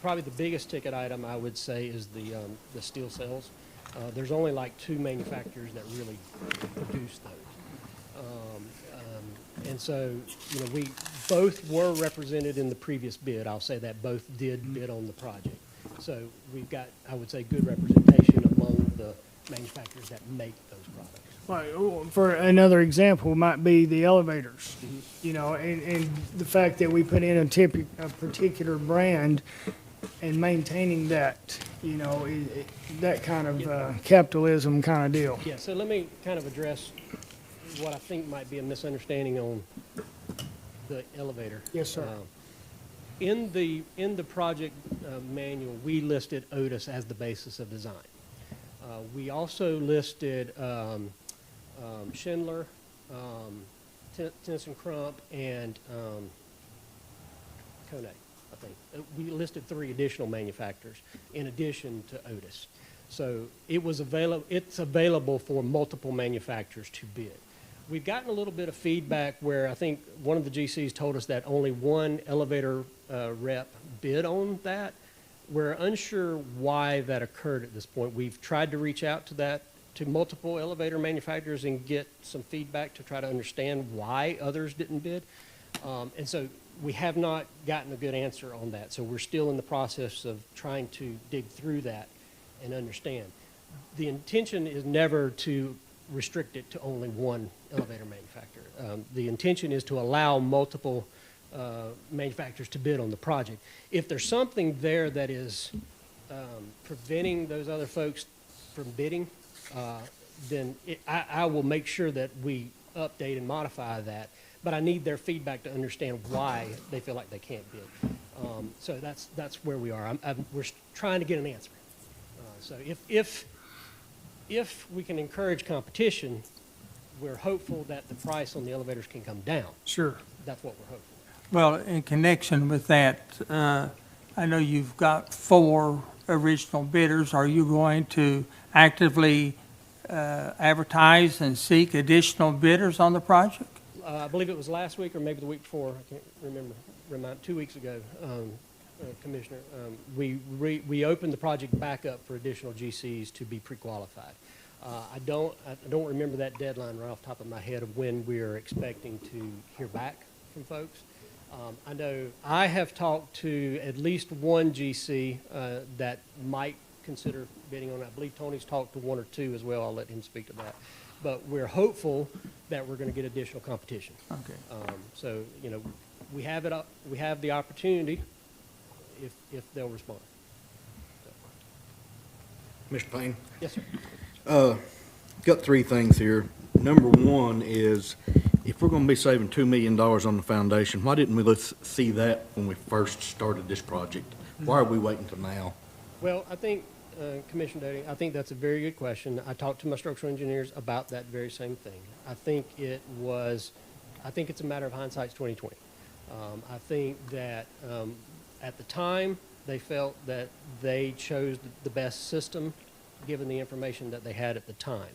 probably the biggest ticket item I would say is the steel cells. There's only like 2 manufacturers that really produce those. And so, we both were represented in the previous bid. I'll say that both did bid on the project. So we've got, I would say, good representation among the manufacturers that make those products. Right. For another example might be the elevators, and the fact that we put in a particular brand and maintaining that, that kind of capitalism kind of deal. Yeah, so let me kind of address what I think might be a misunderstanding on the elevator. Yes, sir. In the project manual, we listed Otis as the basis of design. We also listed Schindler, ThyssenKrupp, and Kone, I think. We listed 3 additional manufacturers in addition to Otis. So it's available for multiple manufacturers to bid. We've gotten a little bit of feedback where I think one of the GCs told us that only one elevator rep bid on that. We're unsure why that occurred at this point. We've tried to reach out to multiple elevator manufacturers and get some feedback to try to understand why others didn't bid. And so we have not gotten a good answer on that. So we're still in the process of trying to dig through that and understand. The intention is never to restrict it to only one elevator manufacturer. The intention is to allow multiple manufacturers to bid on the project. If there's something there that is preventing those other folks from bidding, then I will make sure that we update and modify that. But I need their feedback to understand why they feel like they can't bid. So that's where we are. We're trying to get an answer. So if we can encourage competition, we're hopeful that the price on the elevators can come down. Sure. That's what we're hopeful. Well, in connection with that, I know you've got 4 original bidders. Are you going to actively advertise and seek additional bidders on the project? I believe it was last week or maybe the week before. I can't remember. 2 weeks ago, Commissioner, we opened the project back up for additional GCs to be pre-qualified. I don't remember that deadline right off the top of my head of when we are expecting to hear back from folks. I know I have talked to at least one GC that might consider bidding on it. I believe Tony's talked to 1 or 2 as well. I'll let him speak to that. But we're hopeful that we're going to get additional competition. Okay. So, we have it up. We have the opportunity if they'll respond. Mr. Payne? Yes, sir. Got 3 things here. Number 1 is, if we're going to be saving $2 million on the foundation, why didn't we see that when we first started this project? Why are we waiting till now? Well, I think, Commissioner Doty, I think that's a very good question. I talked to my structural engineers about that very same thing. I think it's a matter of hindsight's 20/20. I think that at the time, they felt that they chose the best system given the information that they had at the time.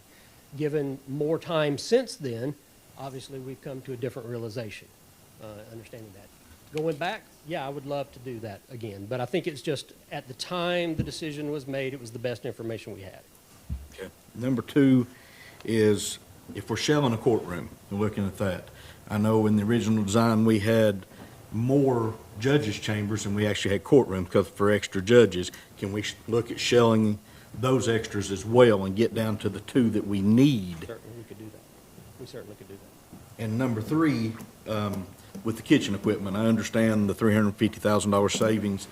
Given more time since then, Obviously, we've come to a different realization, understanding that. Going back, yeah, I would love to do that again, but I think it's just, at the time the decision was made, it was the best information we had. Okay. Number two is if we're shelling a courtroom, and looking at that. I know in the original design, we had more judges' chambers than we actually had courtroom because for extra judges. Can we look at shelling those extras as well and get down to the two that we need? Certainly, we could do that. We certainly could do that. And number three, with the kitchen equipment, I understand the $350,000 savings,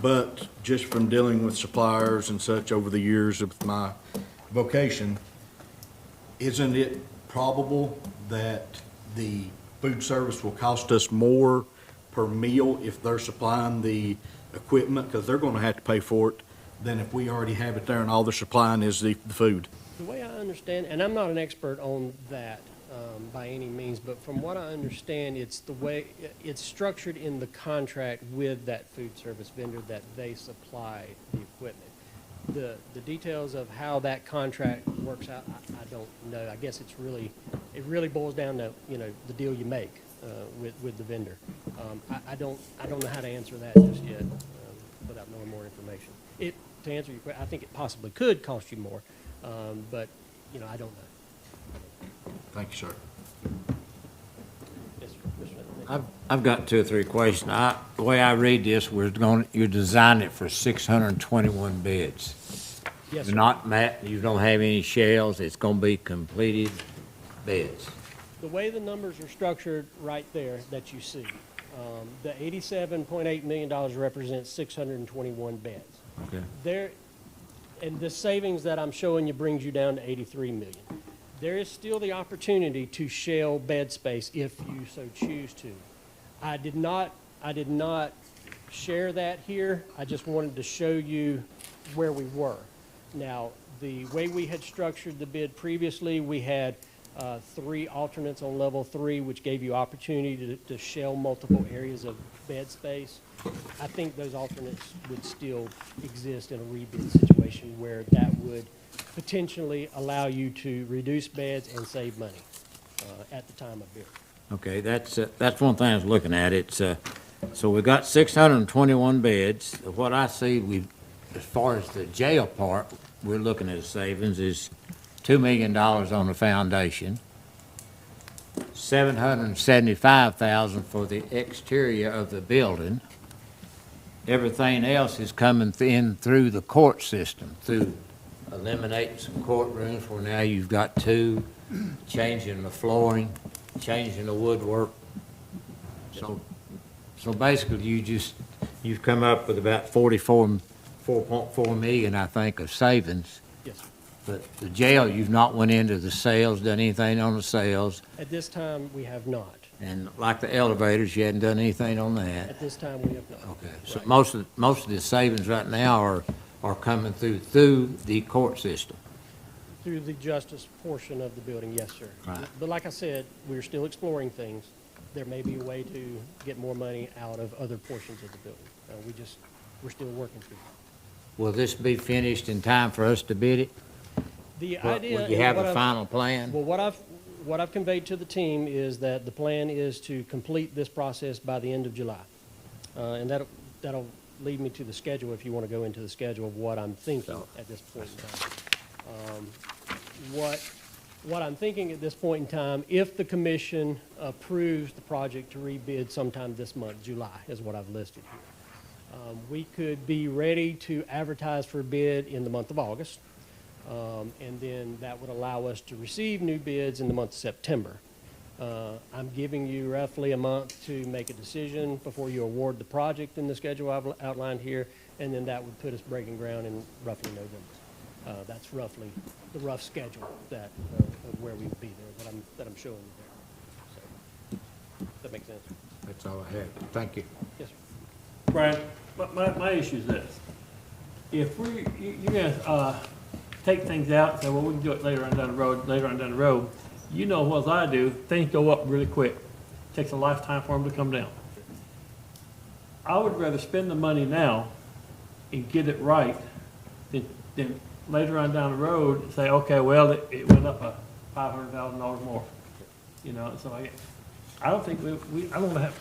but just from dealing with suppliers and such over the years of my vocation, isn't it probable that the food service will cost us more per meal if they're supplying the equipment, because they're going to have to pay for it, than if we already have it there and all they're supplying is the food? The way I understand, and I'm not an expert on that by any means, but from what I understand, it's the way it's structured in the contract with that food service vendor that they supply the equipment. The details of how that contract works out, I don't know. I guess it really boils down to, the deal you make with the vendor. I don't know how to answer that just yet without knowing more information. To answer your question, I think it possibly could cost you more, but I don't know. Thank you, sir. Yes, sir. Mr. Smith. I've got 2 or 3 questions. The way I read this, you're designing it for 621 beds. Yes, sir. You're not you don't have any shells, it's gonna be completed beds. The way the numbers are structured right there that you see, the $87.8 million represents 621 beds. Okay. And the savings that I'm showing you brings you down to 83 million. There is still the opportunity to shell bed space if you so choose to. I did not share that here. I just wanted to show you where we were. Now, the way we had structured the bid previously, we had 3 alternates on level 3, which gave you opportunity to shell multiple areas of bed space. I think those alternates would still exist in a rebid situation where that would potentially allow you to reduce beds and save money at the time of bid. Okay, that's one thing I was looking at. It's, so we've got 621 beds. What I see, as far as the jail part, we're looking at a savings is $2 million on the foundation, $775,000 for the exterior of the building. Everything else is coming in through the court system, through eliminating some courtrooms where now you've got 2, changing the flooring, changing the woodwork. So basically you've come up with about 4.4 million, I think, of savings. Yes, sir. But the jail, you've not went into the sales, done anything on the sales, At this time, we have not. and like the elevators, you hadn't done anything on that. At this time, we have not. Okay, so Right. most of the savings right now are coming through the court system. Through the justice portion of the building, yes, sir. Right. But like I said, we're still exploring things. There may be a way to get more money out of other portions of the building. We're still working through that. Will this be finished in time for us to bid it? The Will idea. you have what a I've- final plan? Well, what I've conveyed to the team is that the plan is to complete this process by the end of July. And that'll lead me to the schedule, if you want to go into the schedule of what I'm thinking at this point in time. What I'm thinking at this point in time, if the commission approves the project to rebid sometime this month, July is what I've listed here. We could be ready to advertise for bid in the month of August. And then that would allow us to receive new bids in the month of September. I'm giving you roughly a month to make a decision before you award the project in the schedule I've outlined here, and then that would put us breaking ground in roughly November. That's roughly the rough schedule of where we would be there that I'm showing you there. So, that makes sense? That's all I have. Thank you. Yes, sir. Brian, my issue is this. If you're gonna take things out and say, well, we can do it later on down the road, you know, what I do, things go up really quick. Takes a lifetime for them to come down. I would rather spend the money now and get it right than later on down the road say, okay, well, it went up $500,000 more. you know, so I don't think I don't want to have,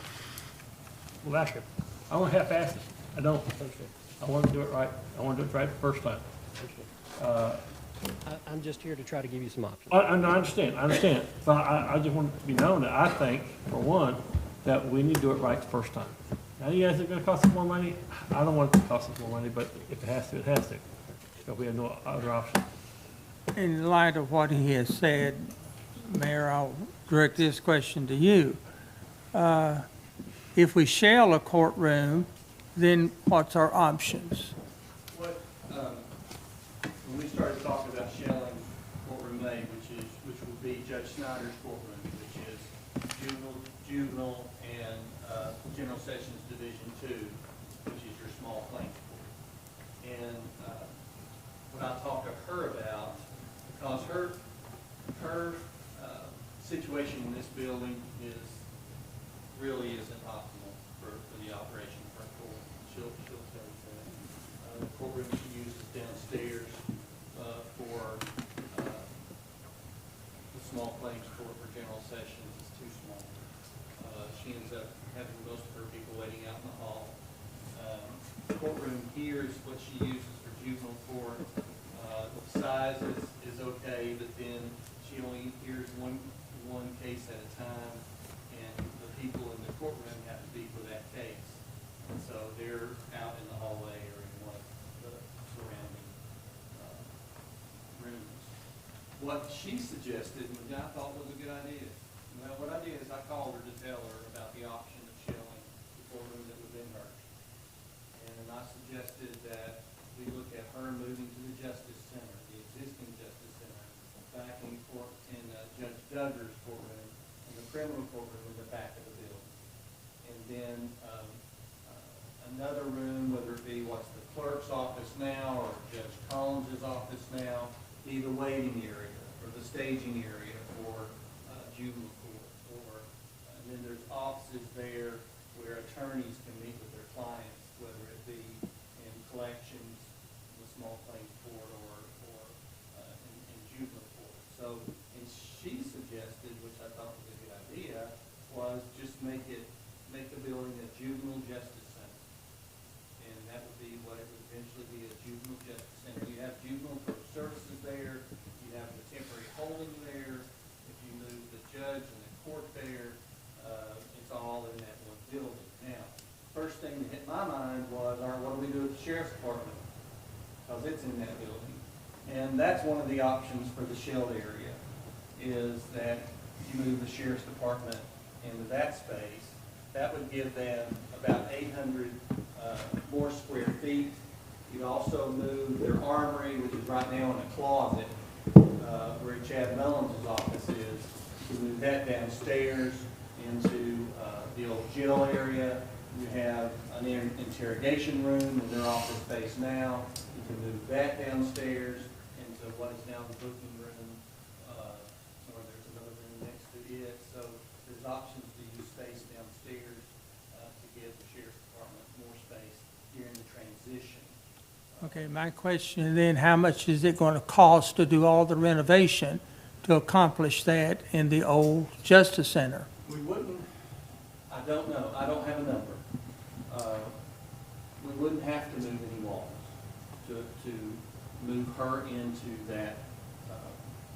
well, actually, I don't want to half-ass it. I don't. I want to do it right. I want to do it right the first time. I'm just here to try to give you some options. I understand. But I just want it to be known that I think, for one, that we need to do it right the first time. Now, you guys are gonna cost us more money. I don't want it to cost us more money, but if it has to, it has to. Because we have no other option. In light of what he has said, Mayor, I'll direct this question to you. If we shell a courtroom, then what's our options? What, when we started talking about shelling courtroom A, which would be Judge Snyder's courtroom, which is juvenile and General Sessions Division 2, which is your small claims court. And what I talked to her about, because her situation in this building really isn't optimal for the operation of her court. She'll tell you that. The courtroom she uses downstairs for the small claims court for General Sessions is too small. She ends up having most of her people waiting out in the hall. The courtroom here is what she uses for juvenile court. The size is okay, but then she only hears one case at a time, and the people in the courtroom have to be for that case. And so they're out in the hallway or in one of the surrounding rooms. What she suggested, which I thought was a good idea, well, what I did is I called her to tell her about the option of shelling the courtroom that was in hers. And I suggested that we look at her moving to the Justice Center, the existing Justice Center, back in Judge Duggar's courtroom, and the criminal courtroom in the back of the building. And then another room, whether it be what's the clerk's office now or Judge Collins's office now, be the waiting area or the staging area for juvenile court. And then there's offices there where attorneys can meet with their clients, whether it be in collections, the small claims court, or in juvenile court. So, and she suggested, which I thought was a good idea, was just make the building a juvenile justice center. And that would be what it would eventually be, a juvenile justice center. You have juvenile court services there, you have the temporary holding there, if you move the judge and the court there, it's all in that one building. Now, first thing that hit my mind was, all right, what do we do with the sheriff's department? Because it's in that building. And that's one of the options for the shelled area, is that you move the sheriff's department into that space. That would give them about 800 more square feet. You'd also move their armory, which is right now in a closet, where Chad Mullins' office is. You move that downstairs into the old jail area. You have an interrogation room in their office space now. You can move that downstairs into what is now the booking room, or there's another room next to it. So there's options to use space downstairs to give the sheriff's department more space during the transition. Okay, my question then, how much is it going to cost to do all the renovation to accomplish that in the old Justice Center? We wouldn't, I don't know, I don't have a number. We wouldn't have to move any walls to move her into that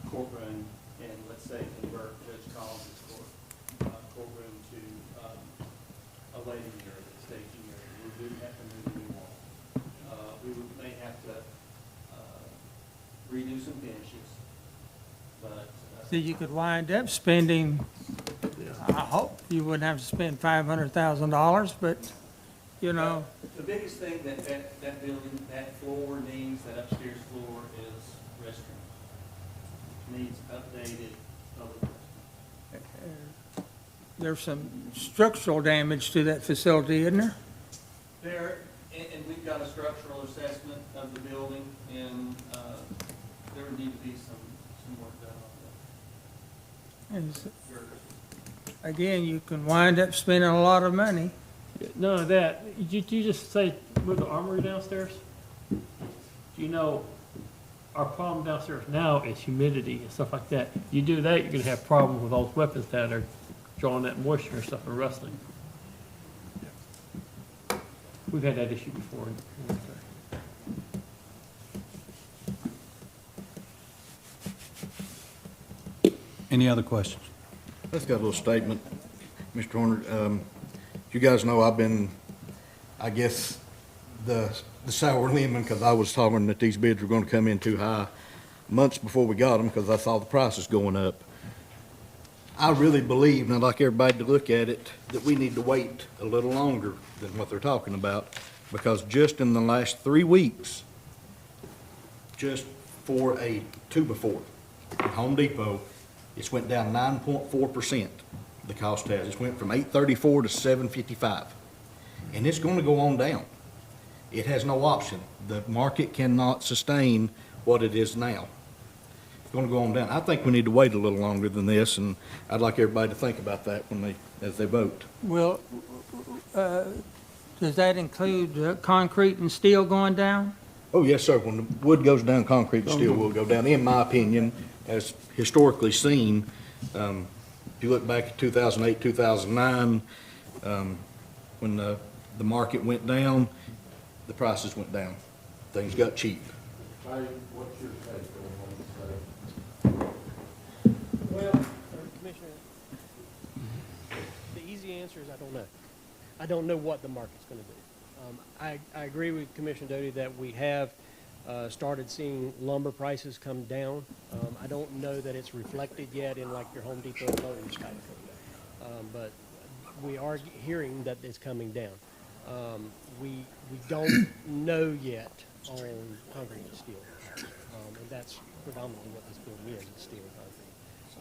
courtroom and, let's say, convert Judge Collins' courtroom to a waiting area, a staging area. We wouldn't have to move any walls. We may have to redo some benches, but. So you could wind up spending, I hope you wouldn't have to spend $500,000, but, you know. The biggest thing that building, that floor needs, that upstairs floor, is restrooms. Needs updated public restrooms. There's some structural damage to that facility, isn't there? And we've got a structural assessment of the building, and there would need to be some work done on And that. again, you can wind up spending a lot of money. None of that. You just say, move the armory downstairs? Do you know our problem downstairs now is humidity and stuff like that. You do that, you're gonna have problems with all those weapons down there, drawing that moisture and stuff and rustling. We've had that issue before. Any other questions? Let's got a little statement, Mr. Horner. You guys know I've been, I guess, the sour lemon, because I was talking that these bids were going to come in too high months before we got them, because I saw the prices going up. I really believe, and I'd like everybody to look at it, that we need to wait a little longer than what they're talking about, because just in the last 3 weeks, just for a 2x4 at Home Depot, it's went down 9.4%, the cost has. It's went from $834 to $755. And it's going to go on down. It has no option. The market cannot sustain what it is now. It's going to go on down. I think we need to wait a little longer than this, and I'd like everybody to think about that as they vote. Well, does that include concrete and steel going down? Oh, yes, sir. When the wood goes down, concrete and steel will go down, in my opinion, as historically seen. If you look back at 2008, 2009, when the market went down, the prices went down. Things got cheap. What's your take Well, Commissioner, the easy answer is I don't know. I don't know what the market's going to do. I agree with Commissioner Doty that we have started seeing lumber prices come down. I don't know that it's reflected yet in like your Home Depot and Lowe's type of thing. But we are hearing that it's coming down. We don't know yet on concrete and steel. And that's predominantly what this building is, it's steel and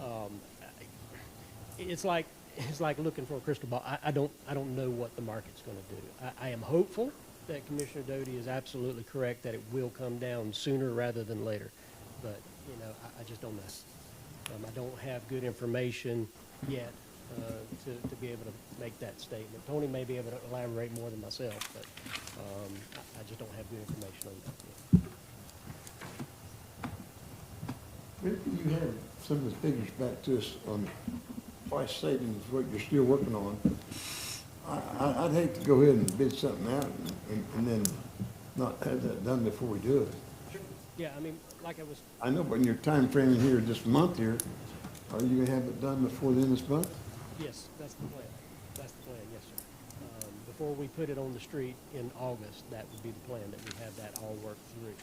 concrete. It's like looking for a crystal ball. I don't know what the market's going to do. I am hopeful that Commissioner Doty is absolutely correct that it will come down sooner rather than later. But, you know, I just don't know. I don't have good information yet to be able to make that statement. Tony may be able to elaborate more than myself, but I just don't have good information on that yet. You had some of the figures back to us on price savings, what you're still working on. I'd hate to go ahead and bid something out and then not have that done before we do it. Yeah, I mean, like I was. I know, but in your time frame in here this month here, are you gonna have it done before the end of this month? Yes, that's the plan. That's the plan, yes, sir. Before we put it on the street in August, that would be the plan, that we have that all worked through.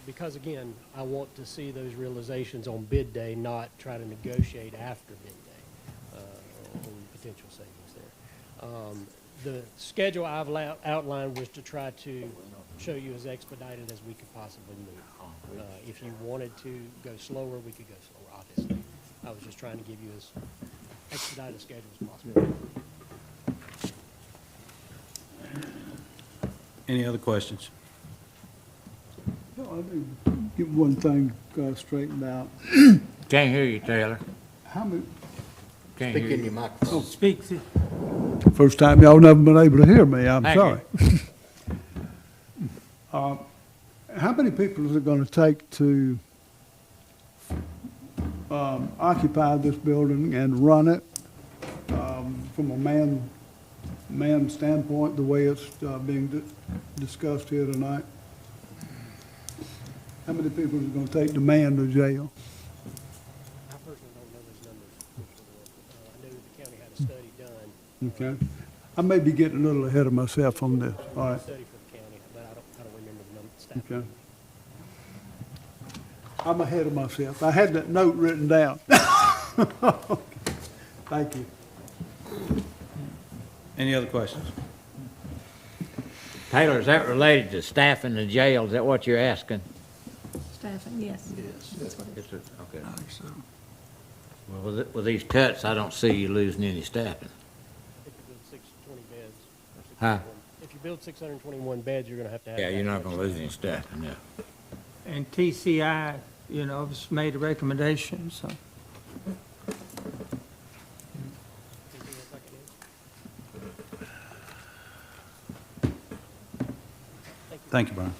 Because again, I want to see those realizations on bid day, not try to negotiate after bid day on potential savings there. The schedule I've outlined was to try to show you as expedited as we could possibly move. If you wanted to go slower, we could go slower, obviously. I was just trying to give you as expedited a schedule as possible. Any other questions? I need to get one thing straightened out. Can't hear you, Taylor. How many, Can't Speak hear in you. your microphone. Speak to, first time y'all never been able to hear me, I'm Thank sorry. How many people is it gonna take to occupy this building and run it from a man standpoint, the way it's being discussed here tonight? How many people is it gonna take to man the jail? I personally don't know those numbers. I know the county had a study done. Okay. I may be getting a little ahead of myself on this, all right? Study for the county, but I don't remember the number, staff. Okay. I'm ahead of myself. I had that note written down. Thank you. Any other questions? Taylor, is that related to staffing the jail? Is that what you're asking? Staffing, yes. That's what it is. Okay. Well, with these cuts, I don't see you losing any staffing. If you build 620 beds. or Huh? 621 If you build 621 beds, you're gonna have to have. Yeah, you're not that gonna much lose any staff. staffing, yeah. and TCI, you know, has made a recommendation, so. Anything else I can answer? Thank you, Brian.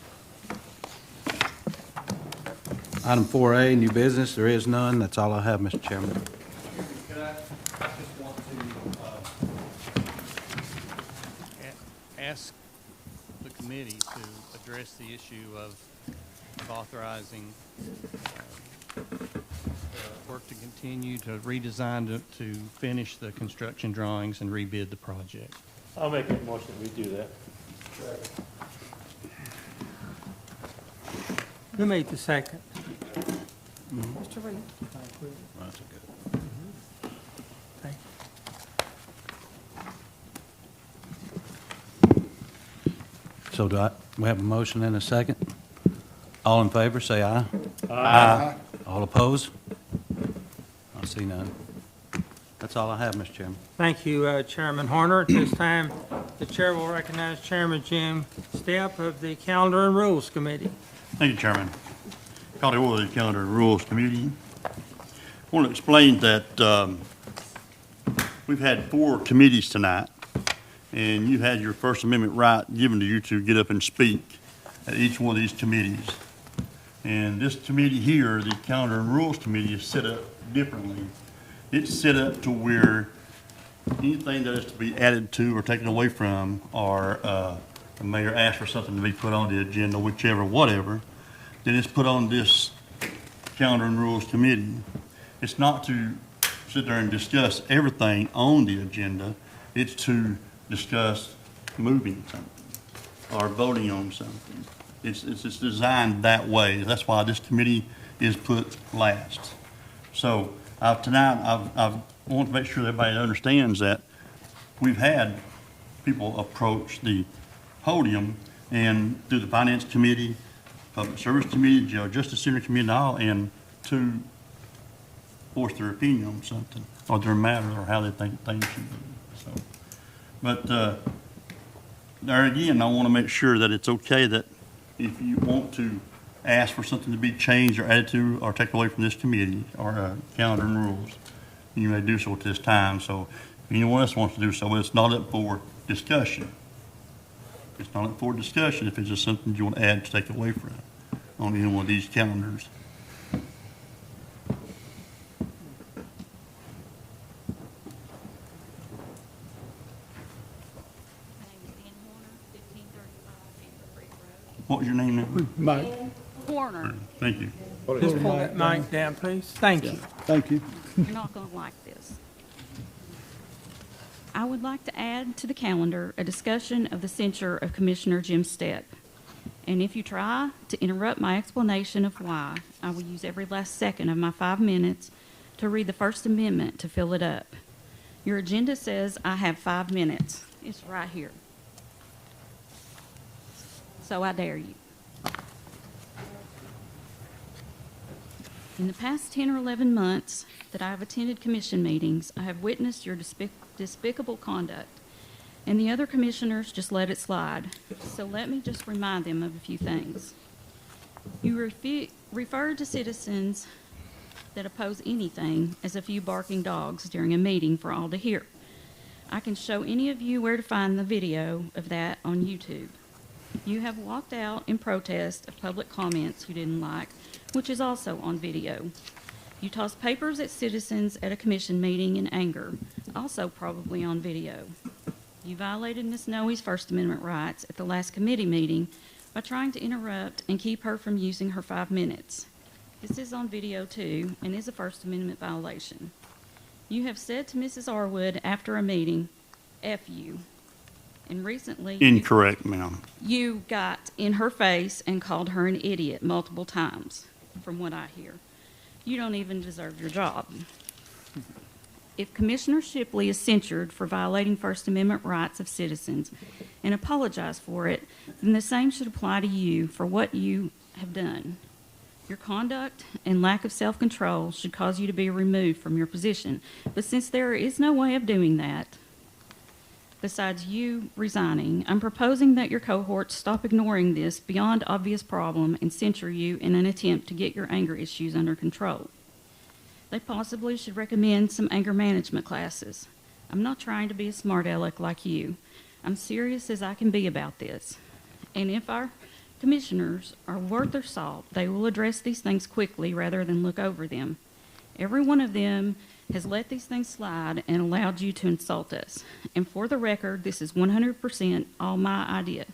Item 4A, new business, there is none. That's all I have, Mr. Chairman. Could I just want to ask the committee to address the issue of authorizing work to continue, to redesign, to finish the construction drawings and rebid the project. I'll make a motion that we do that. Who made the second? Mr. Reed. That's good. Thank So we have a motion and a second? All in favor, say aye. Aye. All opposed? I see none. That's all I have, Mr. Chairman. Thank you, Chairman Horner. At this time, the chair will recognize Chairman Jim Stepp of the Calendar and Rules Committee. Thank you, Chairman. Call to order the Calendar and Rules Committee. I want to explain that we've had 4 committees tonight, and you had your First Amendment right given to you to get up and speak at each one of these committees. And this committee here, the Calendar and Rules Committee, is set up differently. It's set up to where anything that is to be added to or taken away from, or the mayor asks for something to be put on the agenda, whichever, whatever, then it's put on this Calendar and Rules Committee. It's not to sit there and discuss everything on the agenda. It's to discuss moving something or voting on something. It's designed that way. That's why this committee is put last. So tonight, I want to make sure everybody understands that we've had people approach the podium and through the Finance Committee, Public Service Committee, Jail Justice Center Committee, and all, and to voice their opinion on something or their matter or how they think things should be. So, but there again, I want to make sure that it's okay that if you want to ask for something to be changed or added to or taken away from this committee or calendar and rules, you may do so at this time. So if anyone else wants to do so, but it's not up for discussion. It's not up for discussion if it's just something you want to add to take away from on any one of these calendars. What was your name now? Mike, Horner, Thank you. Just pull that mic down, please. Thank you. thank you. you're not going to like this. I would like to add to the calendar a discussion of the censure of Commissioner Jim Stepp. And if you try to interrupt my explanation of why, I will use every last second of my 5 minutes to read the First Amendment to fill it up. Your agenda says I have 5 minutes. It's right here. So I dare you. In the past 10 or 11 months that I have attended commission meetings, I have witnessed your despicable conduct, and the other commissioners just let it slide. So let me just remind them of a few things. You refer to citizens that oppose anything as a few barking dogs during a meeting for all to hear. I can show any of you where to find the video of that on YouTube. You have walked out in protest of public comments you didn't like, which is also on video. You tossed papers at citizens at a commission meeting in anger, also probably on video. You violated Ms. Noe's First Amendment rights at the last committee meeting by trying to interrupt and keep her from using her 5 minutes. This is on video too, and is a First Amendment violation. You have said to Mrs. Arwood after a meeting, F you. And recently, Incorrect, ma'am. you got in her face and called her an idiot multiple times, from what I hear. You don't even deserve your job. If Commissioner Shipley is censured for violating First Amendment rights of citizens and apologize for it, then the same should apply to you for what you have done. Your conduct and lack of self-control should cause you to be removed from your position. But since there is no way of doing that, besides you resigning, I'm proposing that your cohorts stop ignoring this beyond obvious problem and censure you in an attempt to get your anger issues under control. They possibly should recommend some anger management classes. I'm not trying to be a smart aleck like you. I'm serious as I can be about this. And if our commissioners are worth their salt. They will address these things quickly rather than look over them. Every one of them has let these things slide and allowed you to insult us. And for the record, this is 100% all my idea.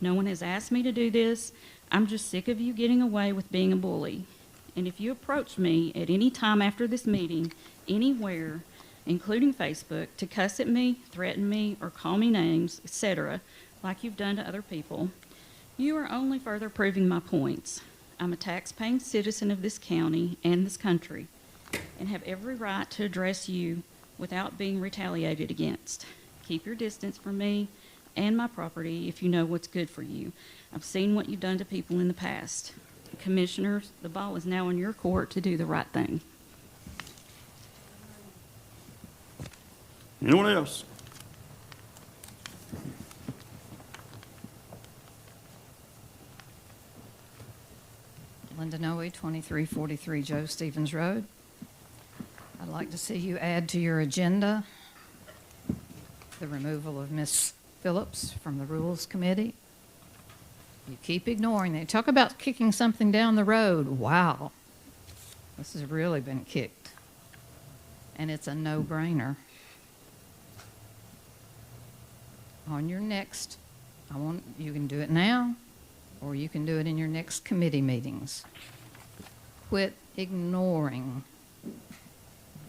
No one has asked me to do this. I'm just sick of you getting away with being a bully. And if you approach me at any time after this meeting, anywhere, including Facebook, to cuss at me, threaten me, or call me names, etc., like you've done to other people, you are only further proving my points. I'm a tax-paying citizen of this county and this country, and have every right to address you without being retaliated against. Keep your distance from me and my property if you know what's good for you. I've seen what you've done to people in the past. Commissioners, the ball is now in your court to do the right thing. Anyone else? Linda Noe, 2343 Joe Stevens Road. I'd like to see you add to your agenda the removal of Ms. Phillips from the Rules Committee. You keep ignoring that. Talk about kicking something down the road. Wow. This has really been kicked. And it's a no-brainer. On your next, you can do it now, or you can do it in your next committee meetings. Quit ignoring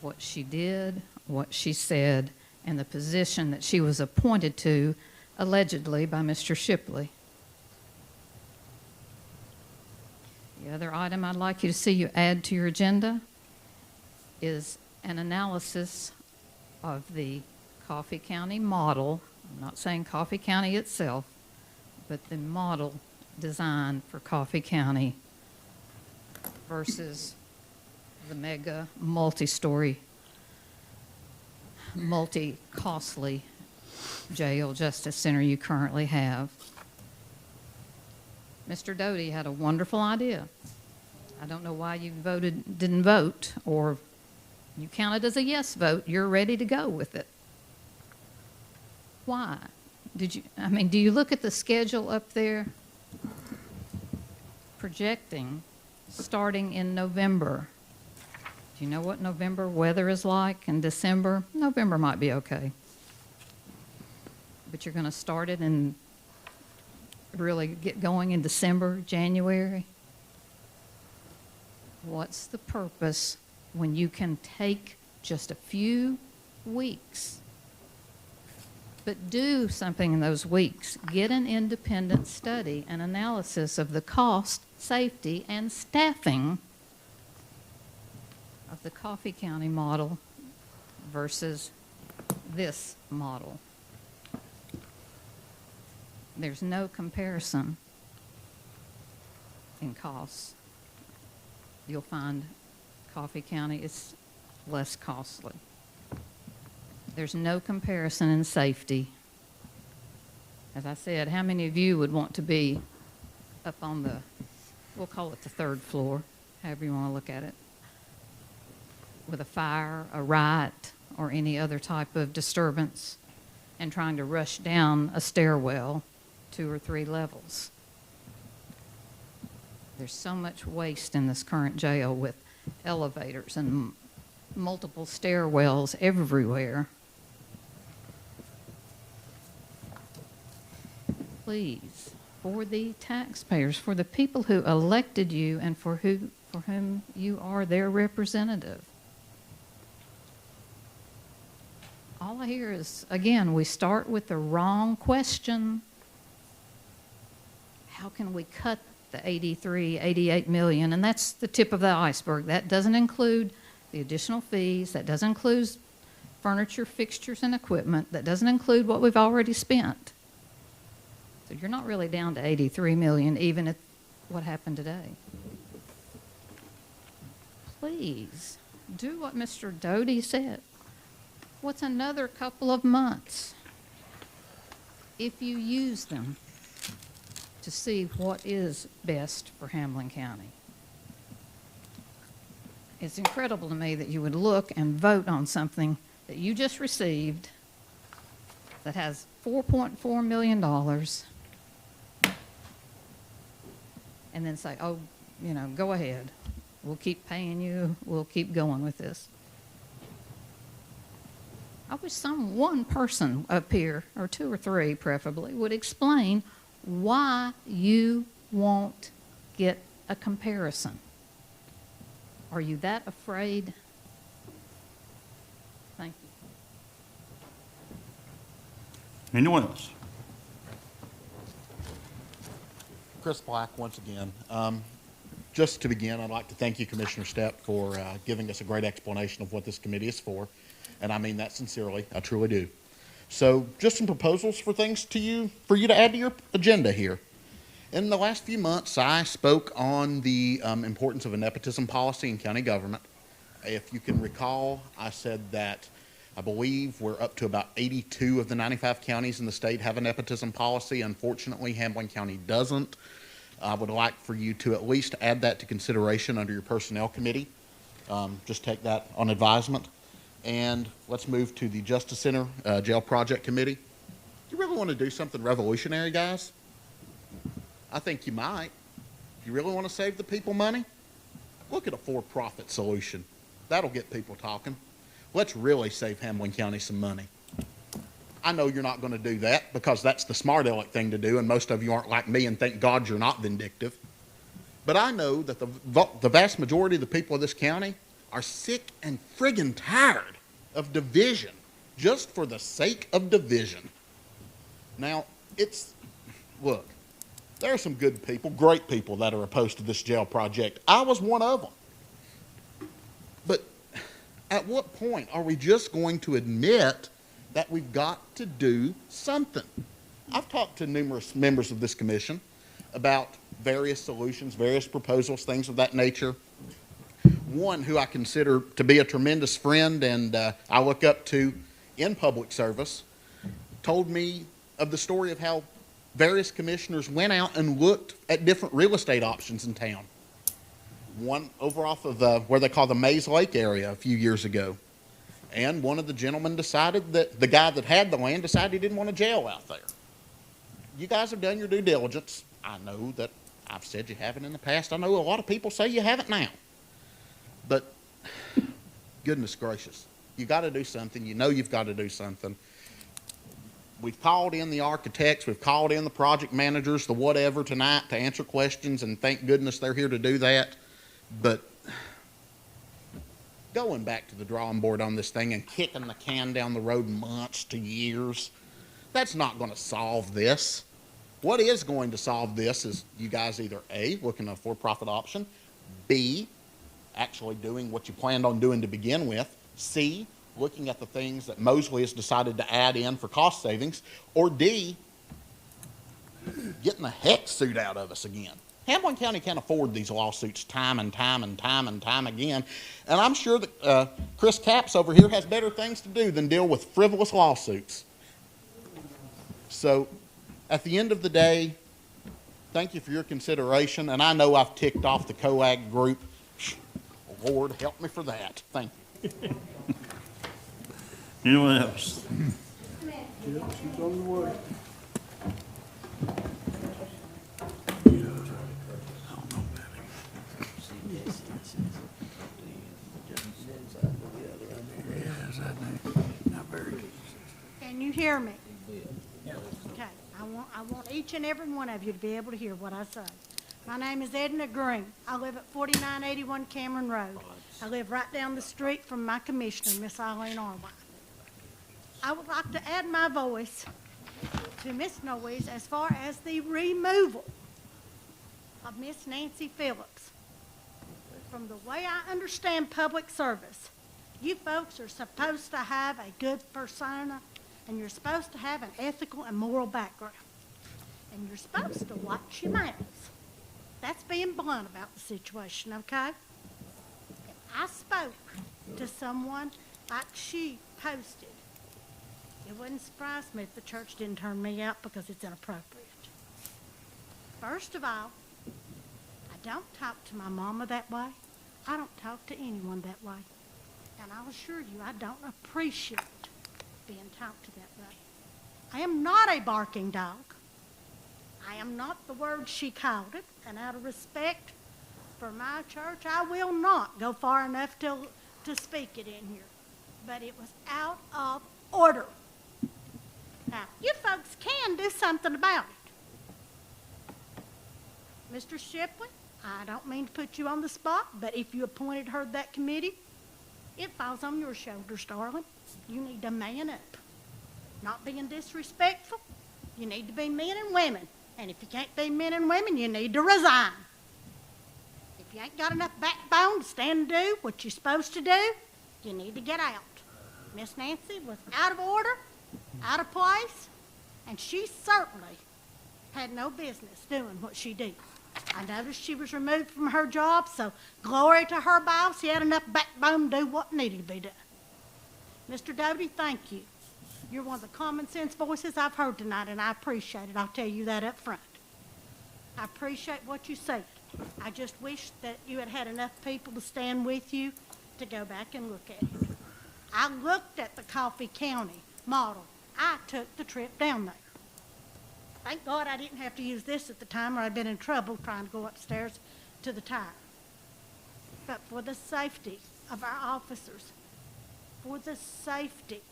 what she did, what she said, and the position that she was appointed to, allegedly, by Mr. Shipley. The other item I'd like you to see you add to your agenda is an analysis of the Coffee County model. I'm not saying Coffee County itself, but the model designed for Coffee County versus the mega multi-story, multi-costly jail justice center you currently have. Mr. Doty had a wonderful idea. I don't know why you didn't vote, or you counted as a yes vote. You're ready to go with it. Why? Do you look at the schedule up there? Projecting starting in November. Do you know what November weather is like in December? November might be okay. But you're going to start it and really get going in December, January? What's the purpose when you can take just a few weeks, but do something in those weeks? Get an independent study and analysis of the cost, safety, and staffing of the Coffee County model versus this model. There's no comparison in costs. You'll find Coffee County is less costly. There's no comparison in safety. As I said, how many of you would want to be up on the, we'll call it the third floor, however you want to look at it, with a fire, a riot, or any other type of disturbance, and trying to rush down a stairwell 2 or 3 levels? There's so much waste in this current jail with elevators and multiple stairwells everywhere. Please, for the taxpayers, for the people who elected you and for whom you are their representative. All I hear is, again, we start with the wrong question. How can we cut the 88 million? And that's the tip of the iceberg. That doesn't include the additional fees. That doesn't include furniture, fixtures, and equipment. That doesn't include what we've already spent. So you're not really down to 83 million, even at what happened today. Please do what Mr. Doty said. What's another couple of months if you use them to see what is best for Hamlin County? It's incredible to me that you would look and vote on something that you just received that has $4.4 million and then say, oh, go ahead. We'll keep paying you. We'll keep going with this. I wish one person up here, or two or three preferably, would explain why you won't get a comparison. Are you that afraid? Thank you. Anyone else? Chris Black, once again. Just to begin, I'd like to thank you, Commissioner Stepp, for giving us a great explanation of what this committee is for. And I mean that sincerely. I truly do. So just some proposals for things for you to add to your agenda here. In the last few months, I spoke on the importance of a nepotism policy in county government. If you can recall, I said that I believe we're up to about 82 of the 95 counties in the state have a nepotism policy. Unfortunately, Hamblin County doesn't. I would like for you to at least add that to consideration under your personnel committee. Just take that on advisement. And let's move to the Justice Center Jail Project Committee. You really want to do something revolutionary, guys? I think you might. You really want to save the people money? Look at a for-profit solution. That'll get people talking. Let's really save Hamlin County some money. I know you're not going to do that because that's the smart aleck thing to do, and most of you aren't like me, and thank God you're not vindictive. But I know that the vast majority of the people of this county are sick and friggin' tired of division just for the sake of division. Now, look, there are some good people, great people that are opposed to this jail project. I was one of them. But at what point are we just going to admit that we've got to do something? I've talked to numerous members of this commission about various solutions, various proposals, things of that nature. One who I consider to be a tremendous friend and I look up to in public service told me of the story of how various commissioners went out and looked at different real estate options in town. One over off of where they call the Mays Lake area a few years ago. And one of the gentlemen decided that the guy that had the land decided he didn't want a jail out there. You guys have done your due diligence. I know that I've said you haven't in the past. I know a lot of people say you haven't now. But goodness gracious, you got to do something. You know you've got to do something. We've called in the architects, we've called in the project managers, the whatever tonight to answer questions, and thank goodness they're here to do that. But going back to the drawing board on this thing and kicking the can down the road months to years, that's not going to solve this. What is going to solve this is you guys either A, looking at a for-profit option, B, actually doing what you planned on doing to begin with, C, looking at the things that Mosley has decided to add in for cost savings, or D, getting the heck suit out of us again. Hamlin County can't afford these lawsuits time and time and time and time again, and I'm sure that Chris Capps over here has better things to do than deal with frivolous lawsuits. So, at the end of the day, thank you for your consideration, and I know I've ticked off the COAG group. Lord, help me for that. Thank you. Anyone else? Yep, she's on the way. Can you hear me? Okay, I want each and every one of you to be able to hear what I say. My name is Edna Green. I live at 4981 Cameron Road. I live right down the street from my commissioner, Miss Eileen Arwine. I would like to add my voice to Miss Noyes as far as the removal of Miss Nancy Phillips. From the way I understand public service, you folks are supposed to have a good persona, and you're supposed to have an ethical and moral background. And you're supposed to watch your mouths. That's being blunt about the situation, okay? If I spoke to someone like she posted, it wouldn't surprise me if the church didn't turn me out because it's inappropriate. First of all, I don't talk to my mama that way. I don't talk to anyone that way. And I'll assure you, I don't appreciate being talked to that way. I am not a barking dog. I am not the word she called it, and out of respect for my church, I will not go far enough to speak it in here. But it was out of order. Now, you folks can do something about it. Mr. Shipley, I don't mean to put you on the spot, but if you appointed her to that committee, it falls on your shoulders, darling. You need to man up. Not being disrespectful, you need to be men and women. And if you can't be men and women, you need to resign. If you ain't got enough backbone to stand and do what you're supposed to do, you need to get out. Miss Nancy was out of order, out of place, and she certainly had no business doing what she did. I noticed she was removed from her job, so glory to her boss. He had enough backbone to do what needed to be done. Mr. Doty, thank you. You're one of the common sense voices I've heard tonight, and I appreciate it. I'll tell you that up front. I appreciate what you said. I just wish that you had had enough people to stand with you to go back and look at it. I looked at the Coffee County model. I took the trip down there. Thank God I didn't have to use this at the time, or I'd been in trouble trying to go upstairs to the tire. But for the safety of our officers, for the safety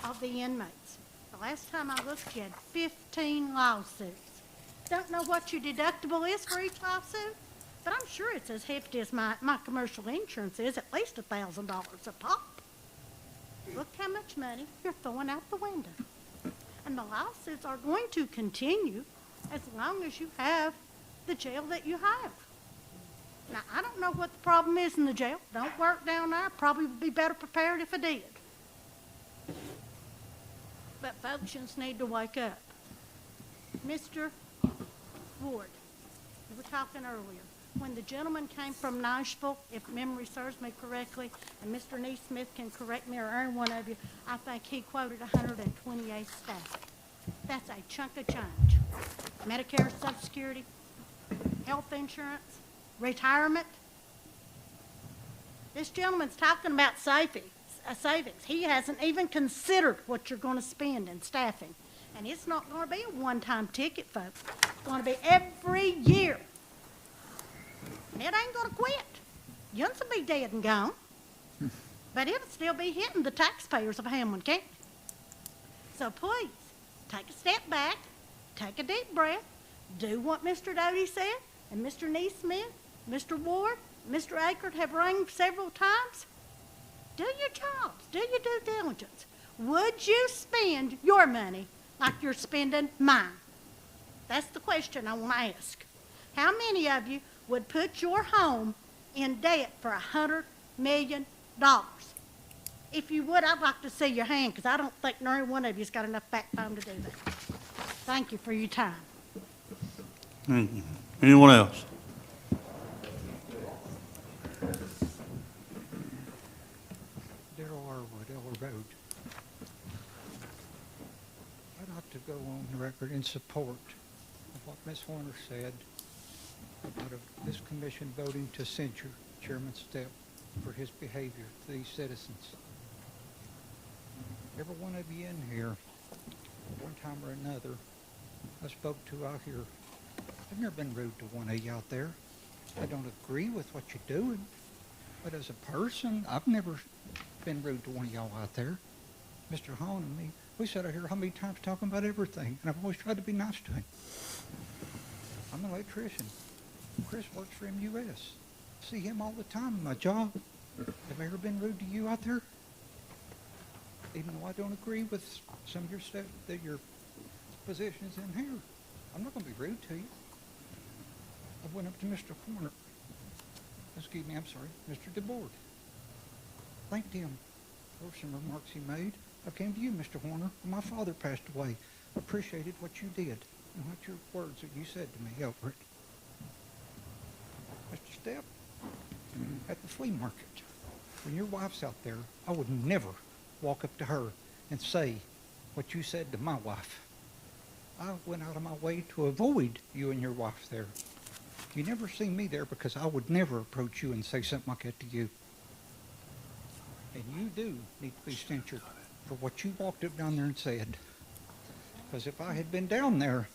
of the inmates, the last time I looked, you had 15 lawsuits. Don't know what your deductible is for each lawsuit, but I'm sure it's as hefty as my commercial insurance is, at least $1,000 a pop. Look how much money you're throwing out the window. And the lawsuits are going to continue as long as you have the jail that you have. Now, I don't know what the problem is in the jail. Don't work down there. Probably would be better prepared if I did. But folks just need to wake up. Mr. Ward, we were talking earlier. When the gentleman came from Nashville, if memory serves me correctly, and Mr. Neesmith can correct me or any one of you, I think he quoted 128 staff. That's a chunk of change. Medicare, Social Security, health insurance, retirement. This gentleman's talking about savings. He hasn't even considered what you're going to spend in staffing. And it's not going to be a one-time ticket, folks. It's going to be every year. And it ain't going to quit. Yuns will be dead and gone. But it'll still be hitting the taxpayers of Hamlin County. So please, take a step back, take a deep breath, do what Mr. Doty said, and Mr. Neesmith, Mr. Ward, Mr. Akert have rang several times. Do your jobs, do your due diligence. Would you spend your money like you're spending mine? That's the question I want to ask. How many of you would put your home in debt for $100 million? If you would, I'd like to see your hand, because I don't think nary one of you's got enough backbone to do that. Thank you for your time. Thank you. Anyone else? Darrell Arwood, Eller Road. I'd like to go on the record in support of what Ms. Horner said about this commission voting to censure Chairman Stepp for his behavior to these citizens. Every one of you in here, one time or another, I spoke to out here. I've never been rude to one of you out there. I don't agree with what you're doing, but as a person, I've never been rude to one of y'all out there. Mr. Hahn and me, we sat out here how many times talking about everything, and I've always tried to be nice to him. I'm an electrician. Chris works for MUS. See him all the time in my job. Have I ever been rude to you out there? Even though I don't agree with some of your stuff, that your positions in here, I'm not going to be rude to you. I went up to Mr. Horner. Excuse me, I'm sorry, Mr. DeBoard. Thanked him for some remarks he made. I came to you, Mr. Horner, when my father passed away. Appreciated what you did and what your words that you said to me over it. Mr. Stepp, at the flea market, when your wife's out there, I would never walk up to her and say what you said to my wife. I went out of my way to avoid you and your wife there. You never see me there because I would never approach you and say something like that to you. And you do need to be censured for what you walked up down there and said. Because if I had been down there,